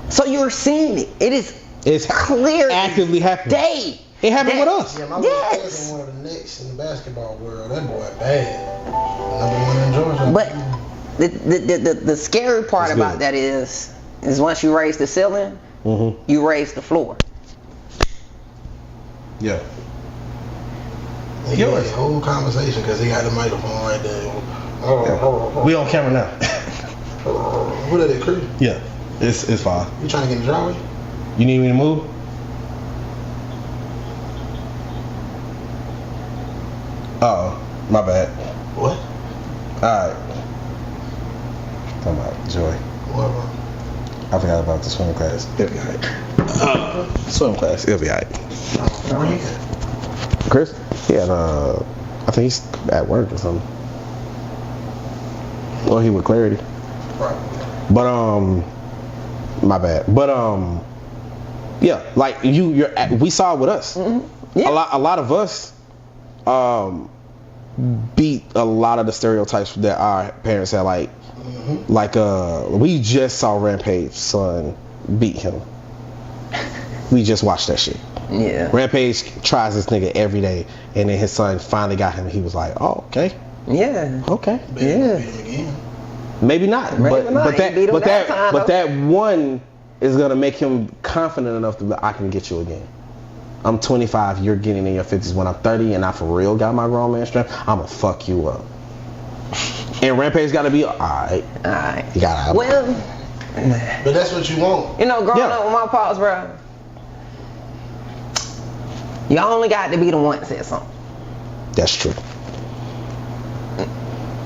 Speaker 3: So you're seeing it. It's clear
Speaker 1: actively happening.
Speaker 3: Day.
Speaker 1: It happened with us.
Speaker 2: Yeah, my little cousin one of the next in the basketball world. That boy bad. Number 1 in Georgia.
Speaker 3: But the scary part about that is once you raise the ceiling, you raise the floor.
Speaker 1: Yeah.
Speaker 2: He had a whole conversation because he got the microphone right there.
Speaker 1: We on camera now.
Speaker 2: What are they, Chris?
Speaker 1: Yeah. It's fine.
Speaker 2: You trying to get in the driveway?
Speaker 1: You need me to move? Oh, my bad.
Speaker 2: What?
Speaker 1: Alright. Talking about Joy.
Speaker 2: What?
Speaker 1: I forgot about the swim class. It'll be alright. Swim class. It'll be alright.
Speaker 2: Where he at?
Speaker 1: Chris? Yeah, I think he's at work or something. Or he with Clarity.
Speaker 2: Right.
Speaker 1: But my bad. But yeah, like we saw it with us.
Speaker 3: Yeah.
Speaker 1: A lot of us beat a lot of the stereotypes that our parents had. Like we just saw Rampage's son beat him. We just watched that shit.
Speaker 3: Yeah.
Speaker 1: Rampage tries this nigga every day, and then his son finally got him. And he was like, "Oh, okay,
Speaker 3: Yeah.
Speaker 1: okay,
Speaker 3: Yeah.
Speaker 1: maybe not, but that one is gonna make him confident enough to be, I can get you again. I'm 25, you're getting in your 50s. When I'm 30 and I for real got my grown man strength, I'ma fuck you up." And Rampage gotta be alright.
Speaker 3: Alright.
Speaker 1: You gotta.
Speaker 3: Well,
Speaker 2: But that's what you want.
Speaker 3: you know, growing up with my pops, bro, you only got to be the one that said something.
Speaker 1: That's true.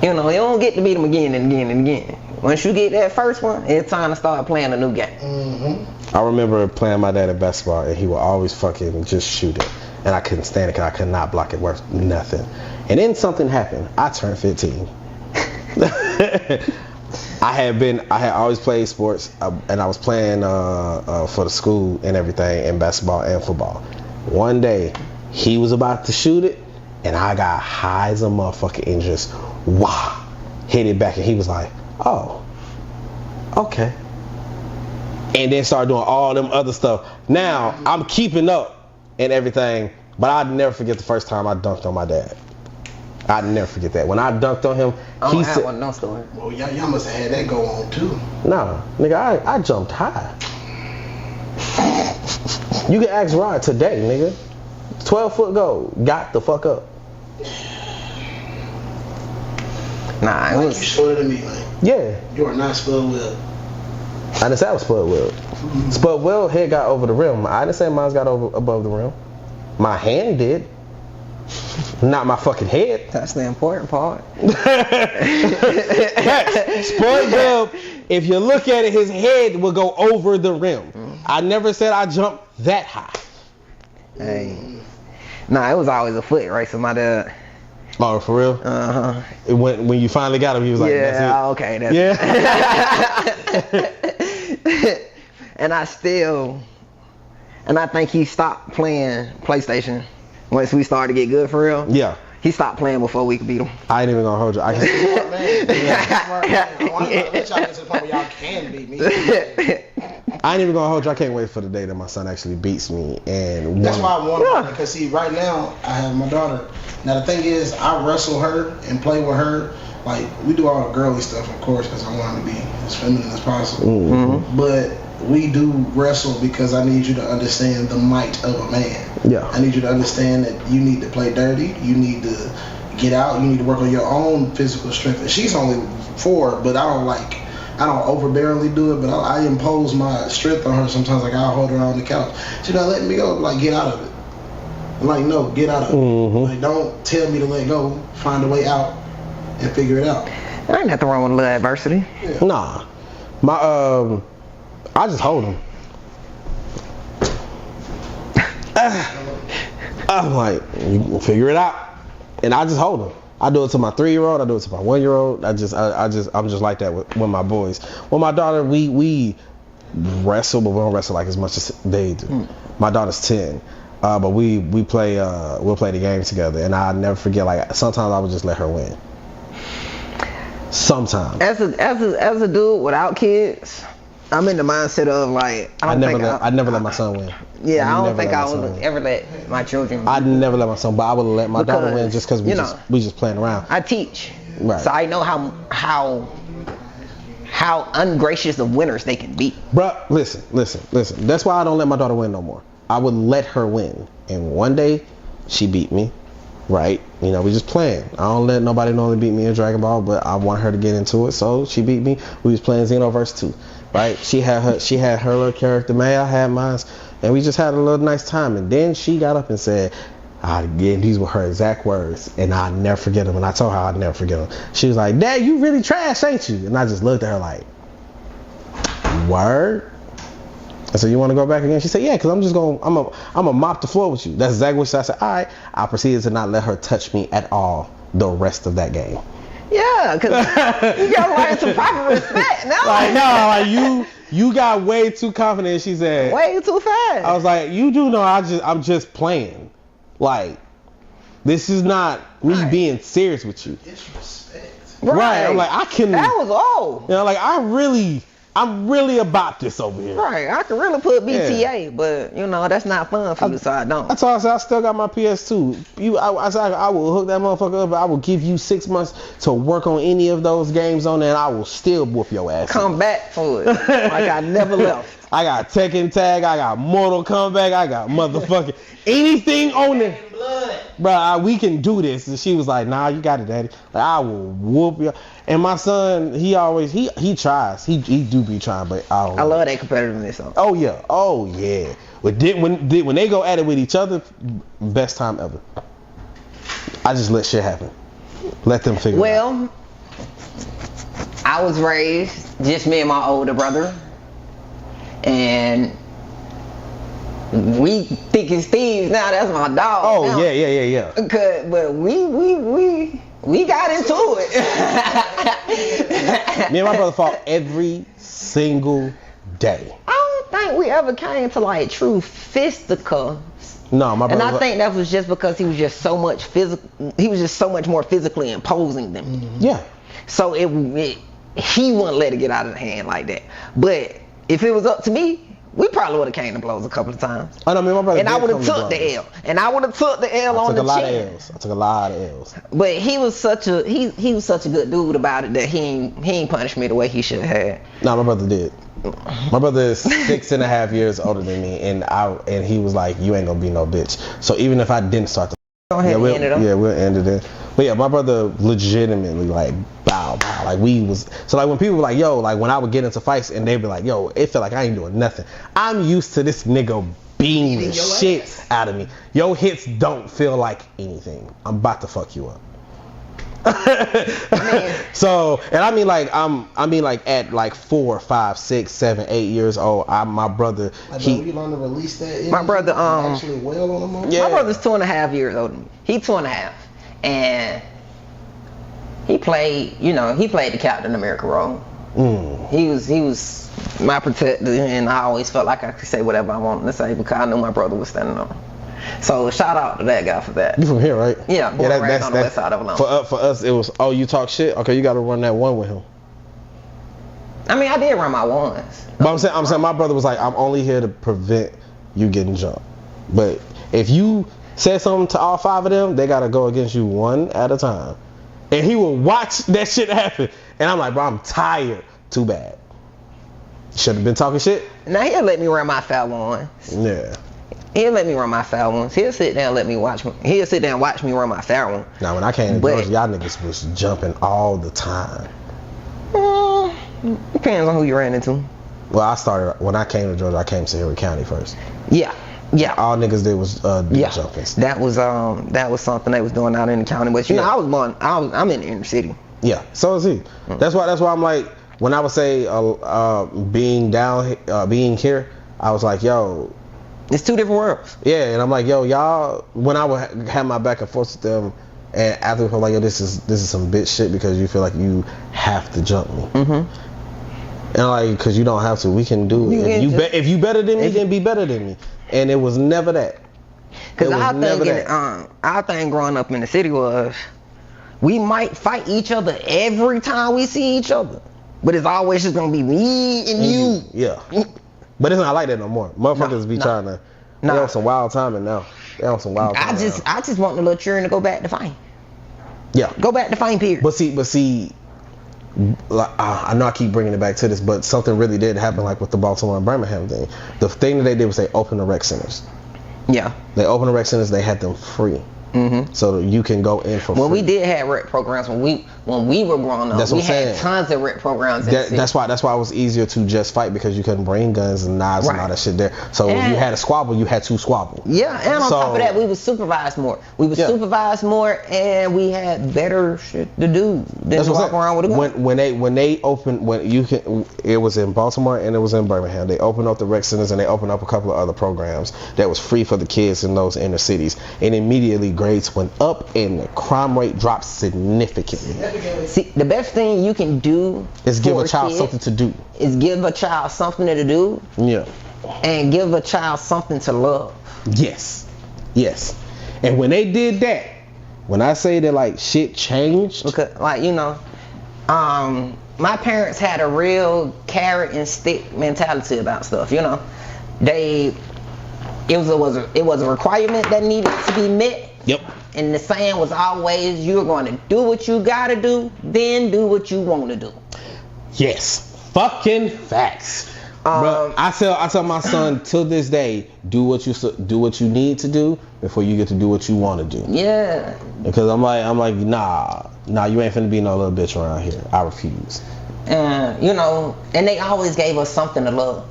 Speaker 3: You know, you don't get to beat them again and again and again. Once you get that first one, it's time to start playing a new game.
Speaker 1: I remember playing my dad at basketball, and he would always fucking just shoot it, and I couldn't stand it because I could not block it worth nothing. And then something happened. I turned 15. I had always played sports, and I was playing for the school and everything in basketball and football. One day, he was about to shoot it, and I got high as a motherfucker and just hit it back, and he was like, "Oh, okay." And then started doing all them other stuff. Now I'm keeping up and everything, but I'd never forget the first time I dunked on my dad. I'd never forget that. When I dunked on him, he said,
Speaker 3: no story.
Speaker 2: Well, y'all must have had that go on too.
Speaker 1: "Nah, nigga, I jumped high." You can ask Rod today, nigga. 12-foot goal. Got the fuck up.
Speaker 3: Nah, it
Speaker 2: like
Speaker 3: was.
Speaker 2: You shorter than me, like.
Speaker 1: Yeah.
Speaker 2: You are not spelled well.
Speaker 1: I didn't say I was spud weld. Spud weld head got over the rim. I didn't say mine got above the rim. My hand did. Not my fucking head.
Speaker 3: That's the important part.
Speaker 1: Spud weld, if you look at it, his head will go over the rim. I never said I jumped that high.
Speaker 3: Hey. Nah, it was always a foot race with my dad.
Speaker 1: Oh, for real?
Speaker 3: Uh-huh.
Speaker 1: When you finally got him, he was like,
Speaker 3: yeah,
Speaker 1: that's it.
Speaker 3: Okay. That's
Speaker 1: Yeah.
Speaker 3: And I think he stopped playing PlayStation once we started to get good for real.
Speaker 1: Yeah.
Speaker 3: He stopped playing before we could beat him.
Speaker 1: I ain't even gonna hold you. I can I ain't even gonna hold you. I can't wait for the day that my son actually beats me. And
Speaker 2: that's why I want him, because see, right now I have my daughter. Now the thing is, I wrestle her and play with her. Like, we do all the girly stuff, of course, because I want her to be as feminine as possible.
Speaker 1: Mm-hmm.
Speaker 2: But we do wrestle because I need you to understand the might of a man.
Speaker 1: Yeah.
Speaker 2: I need you to understand that you need to play dirty. You need to get out. You need to work on your own physical strength. And she's only 4, but I don't overbearingly do it, but I impose my strength on her sometimes. Like, I'll hold her on the couch. She's not letting me go. Like, get out of it. I'm like, no, get out of it.
Speaker 1: Mm-hmm.
Speaker 2: Like, don't tell me to let go. Find a way out and figure it out.
Speaker 3: There ain't nothing wrong with a little adversity.
Speaker 2: Yeah.
Speaker 1: Nah. I just hold him. I'm like, you can figure it out. And I just hold him. I do it to my 3-year-old. I do it to my 1-year-old. I'm just like that with my boys. With my daughter, we wrestle, but we don't wrestle like as much as they do. My daughter's 10, but we'll play the game together. And I never forget. Like, sometimes I would just let her win. Sometimes.
Speaker 3: As a dude without kids, I'm in the mindset of like I
Speaker 1: never let my son win.
Speaker 3: Yeah, I don't think I would ever let my children win.
Speaker 1: I'd never let my son, but I would let my daughter win just because we just playing around.
Speaker 3: I teach,
Speaker 1: right?
Speaker 3: So I know how ungracious of winners they can be.
Speaker 1: Bruh, listen. That's why I don't let my daughter win no more. I would let her win, and one day she beat me. Right, we just playing. I don't let nobody normally beat me in Dragon Ball, but I want her to get into it, so she beat me. We was playing Xenoverse 2, right? She had her little character, May, I had mine, and we just had a little nice time. And then she got up and said, again, these were her exact words, and I'll never forget them. And I told her I'd never forget them. She was like, "Dad, you really trash, ain't you?" And I just looked at her like, "Word?" I said, "You want to go back again?" She said, "Yeah, because I'm gonna mop the floor with you." That's exactly what she said. I said, "All right." I proceeded to not let her touch me at all the rest of that game.
Speaker 3: Yeah, because you gotta learn some proper respect now.
Speaker 1: Like you got way too confident. She said,
Speaker 3: way too fast.
Speaker 1: I was like, "You do know I'm just playing. Like, this is not me being serious with you."
Speaker 2: Disrespect.
Speaker 1: Right. I'm like,
Speaker 3: That was old.
Speaker 1: Like, I'm really about this over here.
Speaker 3: Right, I can really put BTA, but that's not fun for you, so I don't.
Speaker 1: That's all I said. I still got my PS2. I said I will hook that motherfucker up, but I will give you 6 months to work on any of those games on there, and I will still whoop your ass.
Speaker 3: Come back for it, like I never left.
Speaker 1: I got Tekken Tag, I got Mortal Kombat, I got motherfucking anything on there. Bruh, we can do this. And she was like, "Nah, you got it, Daddy. Like, I will whoop you." And my son, he always he tries. He do be trying, but I
Speaker 3: love that competitiveness. Though.
Speaker 1: Oh yeah. When they go at it with each other, best time ever. I just let shit happen. Let them figure it out.
Speaker 3: Well, I was raised just me and my older brother, and we thick as thieves now. That's my dog.
Speaker 1: Oh
Speaker 3: now.
Speaker 1: Yeah.
Speaker 3: But we got into it.
Speaker 1: Me and my brother fought every single day.
Speaker 3: I don't think we ever came to like true fisticuffs.
Speaker 1: No, my brother.
Speaker 3: And I think that was just because he was just so much physical. He was just so much more physically imposing them.
Speaker 1: Mm-hmm. Yeah.
Speaker 3: So he wouldn't let it get out of the hand like that. But if it was up to me, we probably would have came to blows a couple of times.
Speaker 1: I know, my brother.
Speaker 3: And I would have took the L. And I would have took the L on the chin.
Speaker 1: I took a lot of L's.
Speaker 3: But he was such a good dude about it that he ain't punished me the way he should have.
Speaker 1: No, my brother did. My brother is 6.5 years older than me, and he was like, you ain't gonna be no bitch. So even if I didn't start the
Speaker 3: Go ahead and end it up.
Speaker 1: Yeah, we'll end it in. But yeah, my brother legitimately like bow. Like we was, so like when people were like, yo, like when I would get into fights and they'd be like, yo, it felt like I ain't doing nothing. I'm used to this nigga beating the shit out of me. Your hits don't feel like anything. I'm about to fuck you up. So, and I mean like at like 4, 5, 6, 7, 8 years old, my brother,
Speaker 2: you learn to release that.
Speaker 3: My brother,
Speaker 2: actually well on them.
Speaker 3: Yeah. My brother's 2.5 years older than me. He 2.5, and he played the Captain America role. He was my protector, and I always felt like I could say whatever I wanted to say because I knew my brother was standing on. So shout out to that guy for that.
Speaker 1: You from here, right?
Speaker 3: Yeah, that's on the west side of Atlanta.
Speaker 1: For us, it was, oh, you talk shit? Okay, you got to run that one with him.
Speaker 3: I mean, I did run my ones.
Speaker 1: But I'm saying my brother was like, I'm only here to prevent you getting jumped. But if you said something to all 5 of them, they got to go against you one at a time. And he will watch that shit happen. And I'm like, bro, I'm tired. Too bad. Should have been talking shit.
Speaker 3: Now he'll let me run my foul ones.
Speaker 1: Yeah.
Speaker 3: He'll let me run my foul ones. He'll sit down and watch me run my foul one.
Speaker 1: Now when I came to Georgia, y'all niggas was jumping all the time.
Speaker 3: Depends on who you ran into.
Speaker 1: Well, when I came to Georgia, I came to Henry County first.
Speaker 3: Yeah. All
Speaker 1: niggas did was jumping.
Speaker 3: That was something they was doing out in the county. But I'm in the inner city.
Speaker 1: Yeah, so is he. That's why I'm like, when I would say being here, I was like, yo,
Speaker 3: it's 2 different worlds.
Speaker 1: Yeah, and I'm like, yo, y'all, when I would have my back and forth with them, and after we feel like, yo, this is some bitch shit because you feel like you have to jump me. And like, because you don't have to, we can do it. If you better than me, then be better than me. And it was never that.
Speaker 3: Because our thing growing up in the city was, we might fight each other every time we see each other, but it's always just gonna be me and you.
Speaker 1: Yeah. But it's not like that no more. Motherfuckers be trying to. They on some wild timing now. They on some wild timing.
Speaker 3: I just want the little children to go back to fighting.
Speaker 1: Yeah.
Speaker 3: Go back to fighting, period.
Speaker 1: But see, like, I know I keep bringing it back to this, but something really did happen, like with the Baltimore and Birmingham thing. The thing that they did was they opened the rec centers.
Speaker 3: Yeah.
Speaker 1: They opened the rec centers. They had them free. So you can go in for free.
Speaker 3: We did have rec programs when we were growing up. We had tons of rec programs.
Speaker 1: That's why it was easier to just fight, because you couldn't bring guns and knives and all that shit there. So if you had a squabble, you had to squabble.
Speaker 3: Yeah, and on top of that, we were supervised more. Supervised more, and we had better shit to do than to walk around with a gun.
Speaker 1: When they opened, it was in Baltimore and it was in Birmingham. They opened up the rec centers and they opened up a couple of other programs that was free for the kids in those inner cities, and immediately grades went up and the crime rate dropped significantly.
Speaker 3: See, the best thing you can do
Speaker 1: is give a child something to do.
Speaker 3: Is give a child something to do.
Speaker 1: Yeah.
Speaker 3: And give a child something to love.
Speaker 1: Yes. And when they did that, when I say that like shit changed,
Speaker 3: because like my parents had a real carrot and stick mentality about stuff. It was a requirement that needed to be met.
Speaker 1: Yep.
Speaker 3: And the saying was always, you're going to do what you gotta do, then do what you want to do.
Speaker 1: Yes. Fucking facts. Bro, I tell my son till this day, do what you need to do before you get to do what you want to do.
Speaker 3: Yeah.
Speaker 1: Because I'm like, nah, you ain't finna be no little bitch around here. I refuse.
Speaker 3: And they always gave us something to love.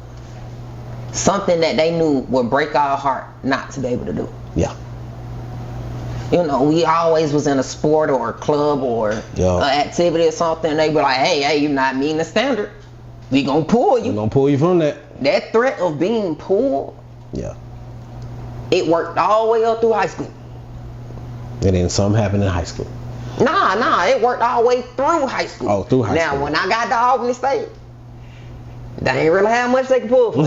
Speaker 3: Something that they knew would break our heart not to be able to do.
Speaker 1: Yeah.
Speaker 3: We always was in a sport or a club or an activity or something, and they be like, hey, you're not meeting the standard. We gonna pull you.
Speaker 1: We gonna pull you from that.
Speaker 3: That threat of being pulled, it worked all the way up through high school.
Speaker 1: And then something happened in high school.
Speaker 3: Nah, it worked all the way through high school.
Speaker 1: Oh, through high school.
Speaker 3: Now, when I got to Albany State, they ain't really have much they could pull from.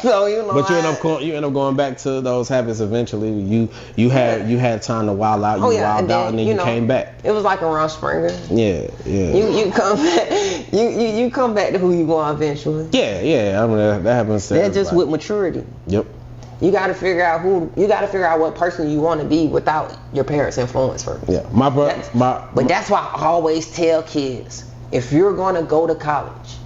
Speaker 3: So
Speaker 1: But you end up going back to those habits eventually. You had time to wild out. Wilded out, and then you came back.
Speaker 3: It was like around Springer.
Speaker 1: Yeah.
Speaker 3: You come back. You come back to who you are eventually.
Speaker 1: Yeah. I mean that happens.
Speaker 3: That's just with maturity.
Speaker 1: Yep.
Speaker 3: You got to figure out what person you want to be without your parents' influence first.
Speaker 1: Yeah.
Speaker 3: But that's why I always tell kids, if you're going to go to college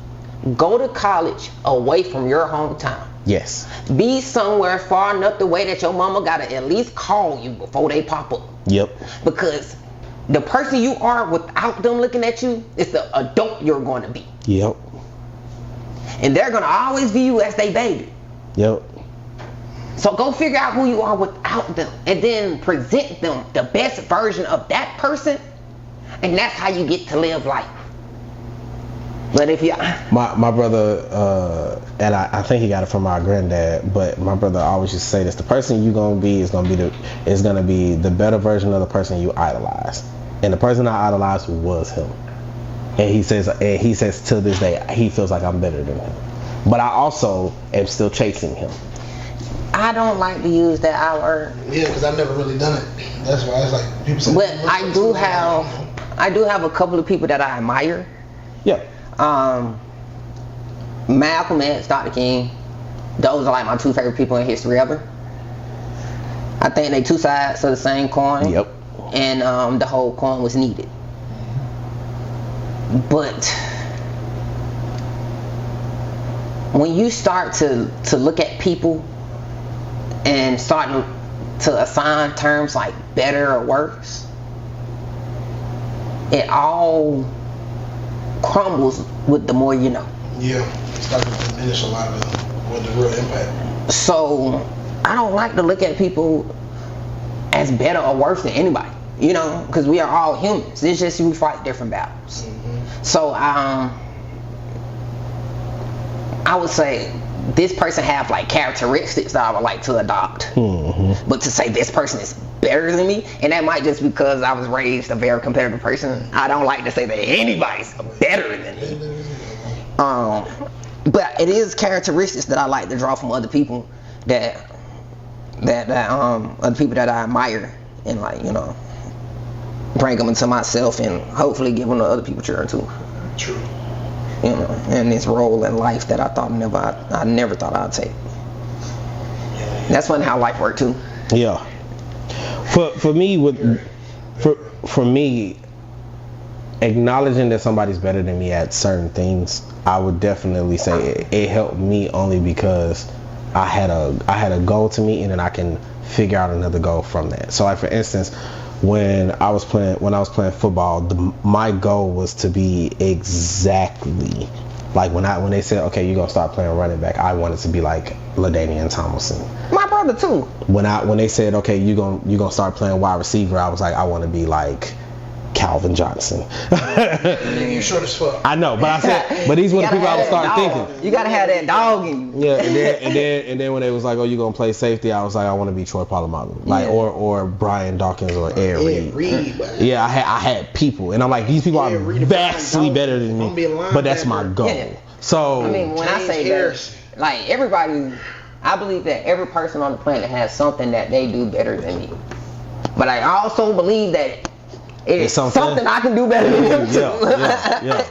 Speaker 3: away from your hometown.
Speaker 1: Yes.
Speaker 3: Be somewhere far enough away that your mama got to at least call you before they pop up.
Speaker 1: Yep.
Speaker 3: Because the person you are without them looking at you is the adult you're going to be.
Speaker 1: Yep.
Speaker 3: And they're going to always view you as they baby.
Speaker 1: Yep.
Speaker 3: So go figure out who you are without them and then present them the best version of that person, and that's how you get to live life. But if you...
Speaker 1: My brother, and I think he got it from our granddad, but my brother always used to say this: the person you're gonna be is gonna be the better version of the person you idolize. And the person I idolized was him. And he says to this day he feels like I'm better than him. But I also am still chasing him.
Speaker 3: I don't like to use that I word.
Speaker 2: Yeah, because I've never really done it. That's why it's like people say.
Speaker 3: But I do have a couple of people that I admire.
Speaker 1: Yeah.
Speaker 3: Malcolm X, Dr. King. Those are like my two favorite people in history ever. I think they two sides of the same coin.
Speaker 1: Yep.
Speaker 3: And the whole coin was needed. But when you start to look at people and start to assign terms like better or worse, it all crumbles with the more you know.
Speaker 2: Yeah, start to diminish a lot of what the real impact.
Speaker 3: So I don't like to look at people as better or worse than anybody, you know, because we are all humans. It's just we fight different battles. Mm-hmm. So I would say this person have like characteristics that I would like to adopt. Mm-hmm. But to say this person is better than me, and that might just because I was raised a very competitive person, I don't like to say that anybody's better than me. But it is characteristics that I like to draw from other people that other people that I admire, and like, you know, bring them into myself and hopefully give them to other people too.
Speaker 2: True.
Speaker 3: You know, and this role in life that I never thought I'd take. That's funny how life worked too.
Speaker 1: Yeah. For me, acknowledging that somebody's better than me at certain things, I would definitely say it helped me only because I had a goal to meet, and then I can figure out another goal from that. So like for instance, when I was playing football, my goal was to be exactly like when they said, okay, you're gonna start playing running back, I wanted to be like LaDainian Tomlinson.
Speaker 3: My brother too.
Speaker 1: When they said, okay, you're gonna start playing wide receiver, I was like, I want to be like Calvin Johnson.
Speaker 2: You short as fuck.
Speaker 1: I know, but these were the people I was starting thinking.
Speaker 3: You gotta have that dog in you.
Speaker 1: Yeah, and then when they was like, oh, you gonna play safety, I was like, I want to be Troy Polamalu, like or Brian Dawkins or Ed Reed. Yeah, I had people, and I'm like, these people are vastly better than me, but that's my goal. Yeah. So
Speaker 3: I mean, when I say that, like everybody, I believe that every person on the planet has something that they do better than me, but I also believe that it's something I can do better than him too. Yeah.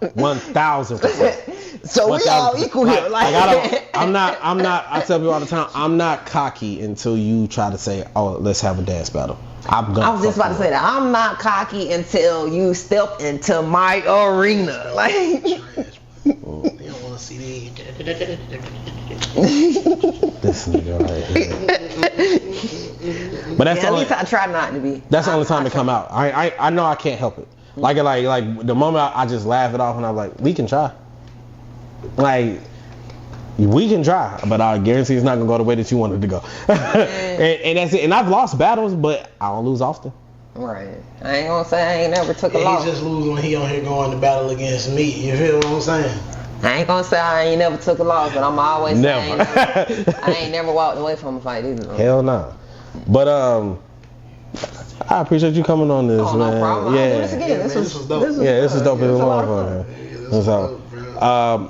Speaker 3: 1,000%. So we all equal here.
Speaker 1: I'm not. I tell people all the time, I'm not cocky until you try to say, "Oh, let's have a dance battle."
Speaker 3: I was just about to say that I'm not cocky until you step into my arena. Like,
Speaker 2: you don't want to see me.
Speaker 1: This nigga right here. But that's
Speaker 3: at least I try not to be.
Speaker 1: That's the only time to come out. I know I can't help it. Like the moment I just laugh it off, and I'm like, we can try. Like, we can try, but I guarantee it's not gonna go the way that you wanted to go. and that's it. And I've lost battles, but I don't lose often.
Speaker 3: Right. I ain't gonna say I ain't never took a loss.
Speaker 2: He just lose when he on here going to battle against me. You feel what I'm saying?
Speaker 3: I ain't gonna say I ain't never took a loss, but I'm always saying I ain't never walked away from a fight either.
Speaker 1: Hell no. But I appreciate you coming on this, man.
Speaker 3: No problem.
Speaker 1: Yeah.
Speaker 3: I'll do this again. This was dope.
Speaker 1: This is dope as a motherfucker.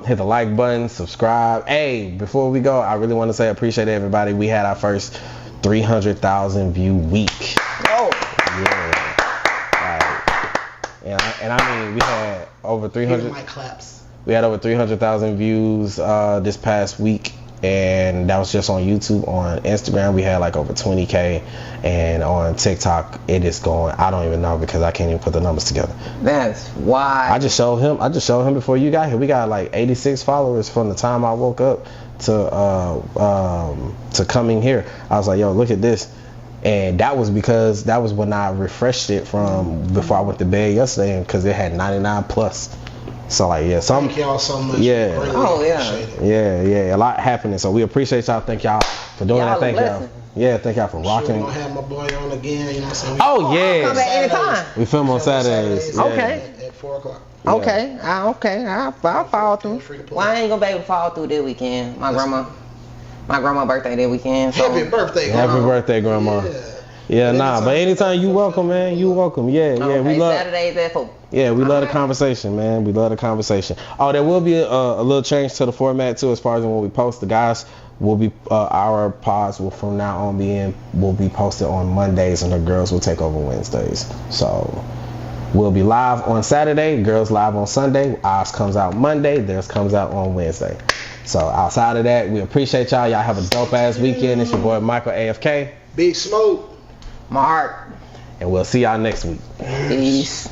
Speaker 1: Hit the like button, subscribe. Hey, before we go, I really want to say I appreciate everybody. We had our first 300,000 view week.
Speaker 3: Oh.
Speaker 1: Yeah. And I mean, we had over 300.
Speaker 2: My claps.
Speaker 1: We had over 300,000 views this past week. and that was just on YouTube. On Instagram, we had like over 20K, and on TikTok, it is going. I don't even know because I can't even put the numbers together.
Speaker 3: That's why.
Speaker 1: I just showed him before you got here. We got like 86 followers from the time I woke up to coming here. I was like, yo, look at this. And that was when I refreshed it from before I went to bed yesterday, because it had 99 plus. So like, yeah,
Speaker 2: thank y'all so much.
Speaker 1: Yeah.
Speaker 3: Oh yeah.
Speaker 1: Yeah, a lot happening. So we appreciate y'all. Thank y'all for doing that. Thank y'all. Yeah, thank y'all for rocking.
Speaker 2: We're gonna have my boy on again. You know what I'm saying?
Speaker 1: Oh yeah.
Speaker 3: Come back anytime.
Speaker 1: We film on Saturdays. Yeah.
Speaker 3: Okay.
Speaker 2: At 4 o'clock.
Speaker 1: Yeah.
Speaker 3: Okay. I'll follow through. Well, I ain't gonna be able to follow through this weekend. My grandma's birthday that weekend. So.
Speaker 2: Happy birthday, Grandma.
Speaker 1: Happy birthday, Grandma. Yeah, but anytime you welcome, man. You welcome. Yeah,
Speaker 3: okay,
Speaker 1: we love
Speaker 3: Saturdays at 4.
Speaker 1: Yeah, we love the conversation, man. We love the conversation. Oh, there will be a little change to the format too, as far as when we post. The guys will be our pods will from now on will be posted on Mondays, and the girls will take over Wednesdays. So we'll be live on Saturday, girls live on Sunday. Ours comes out Monday, theirs comes out on Wednesday. So outside of that, we appreciate y'all. Y'all have a dope ass weekend. It's your boy Michael AFK.
Speaker 2: Big Smoke.
Speaker 3: Mark.
Speaker 1: And we'll see y'all next week.
Speaker 3: Peace.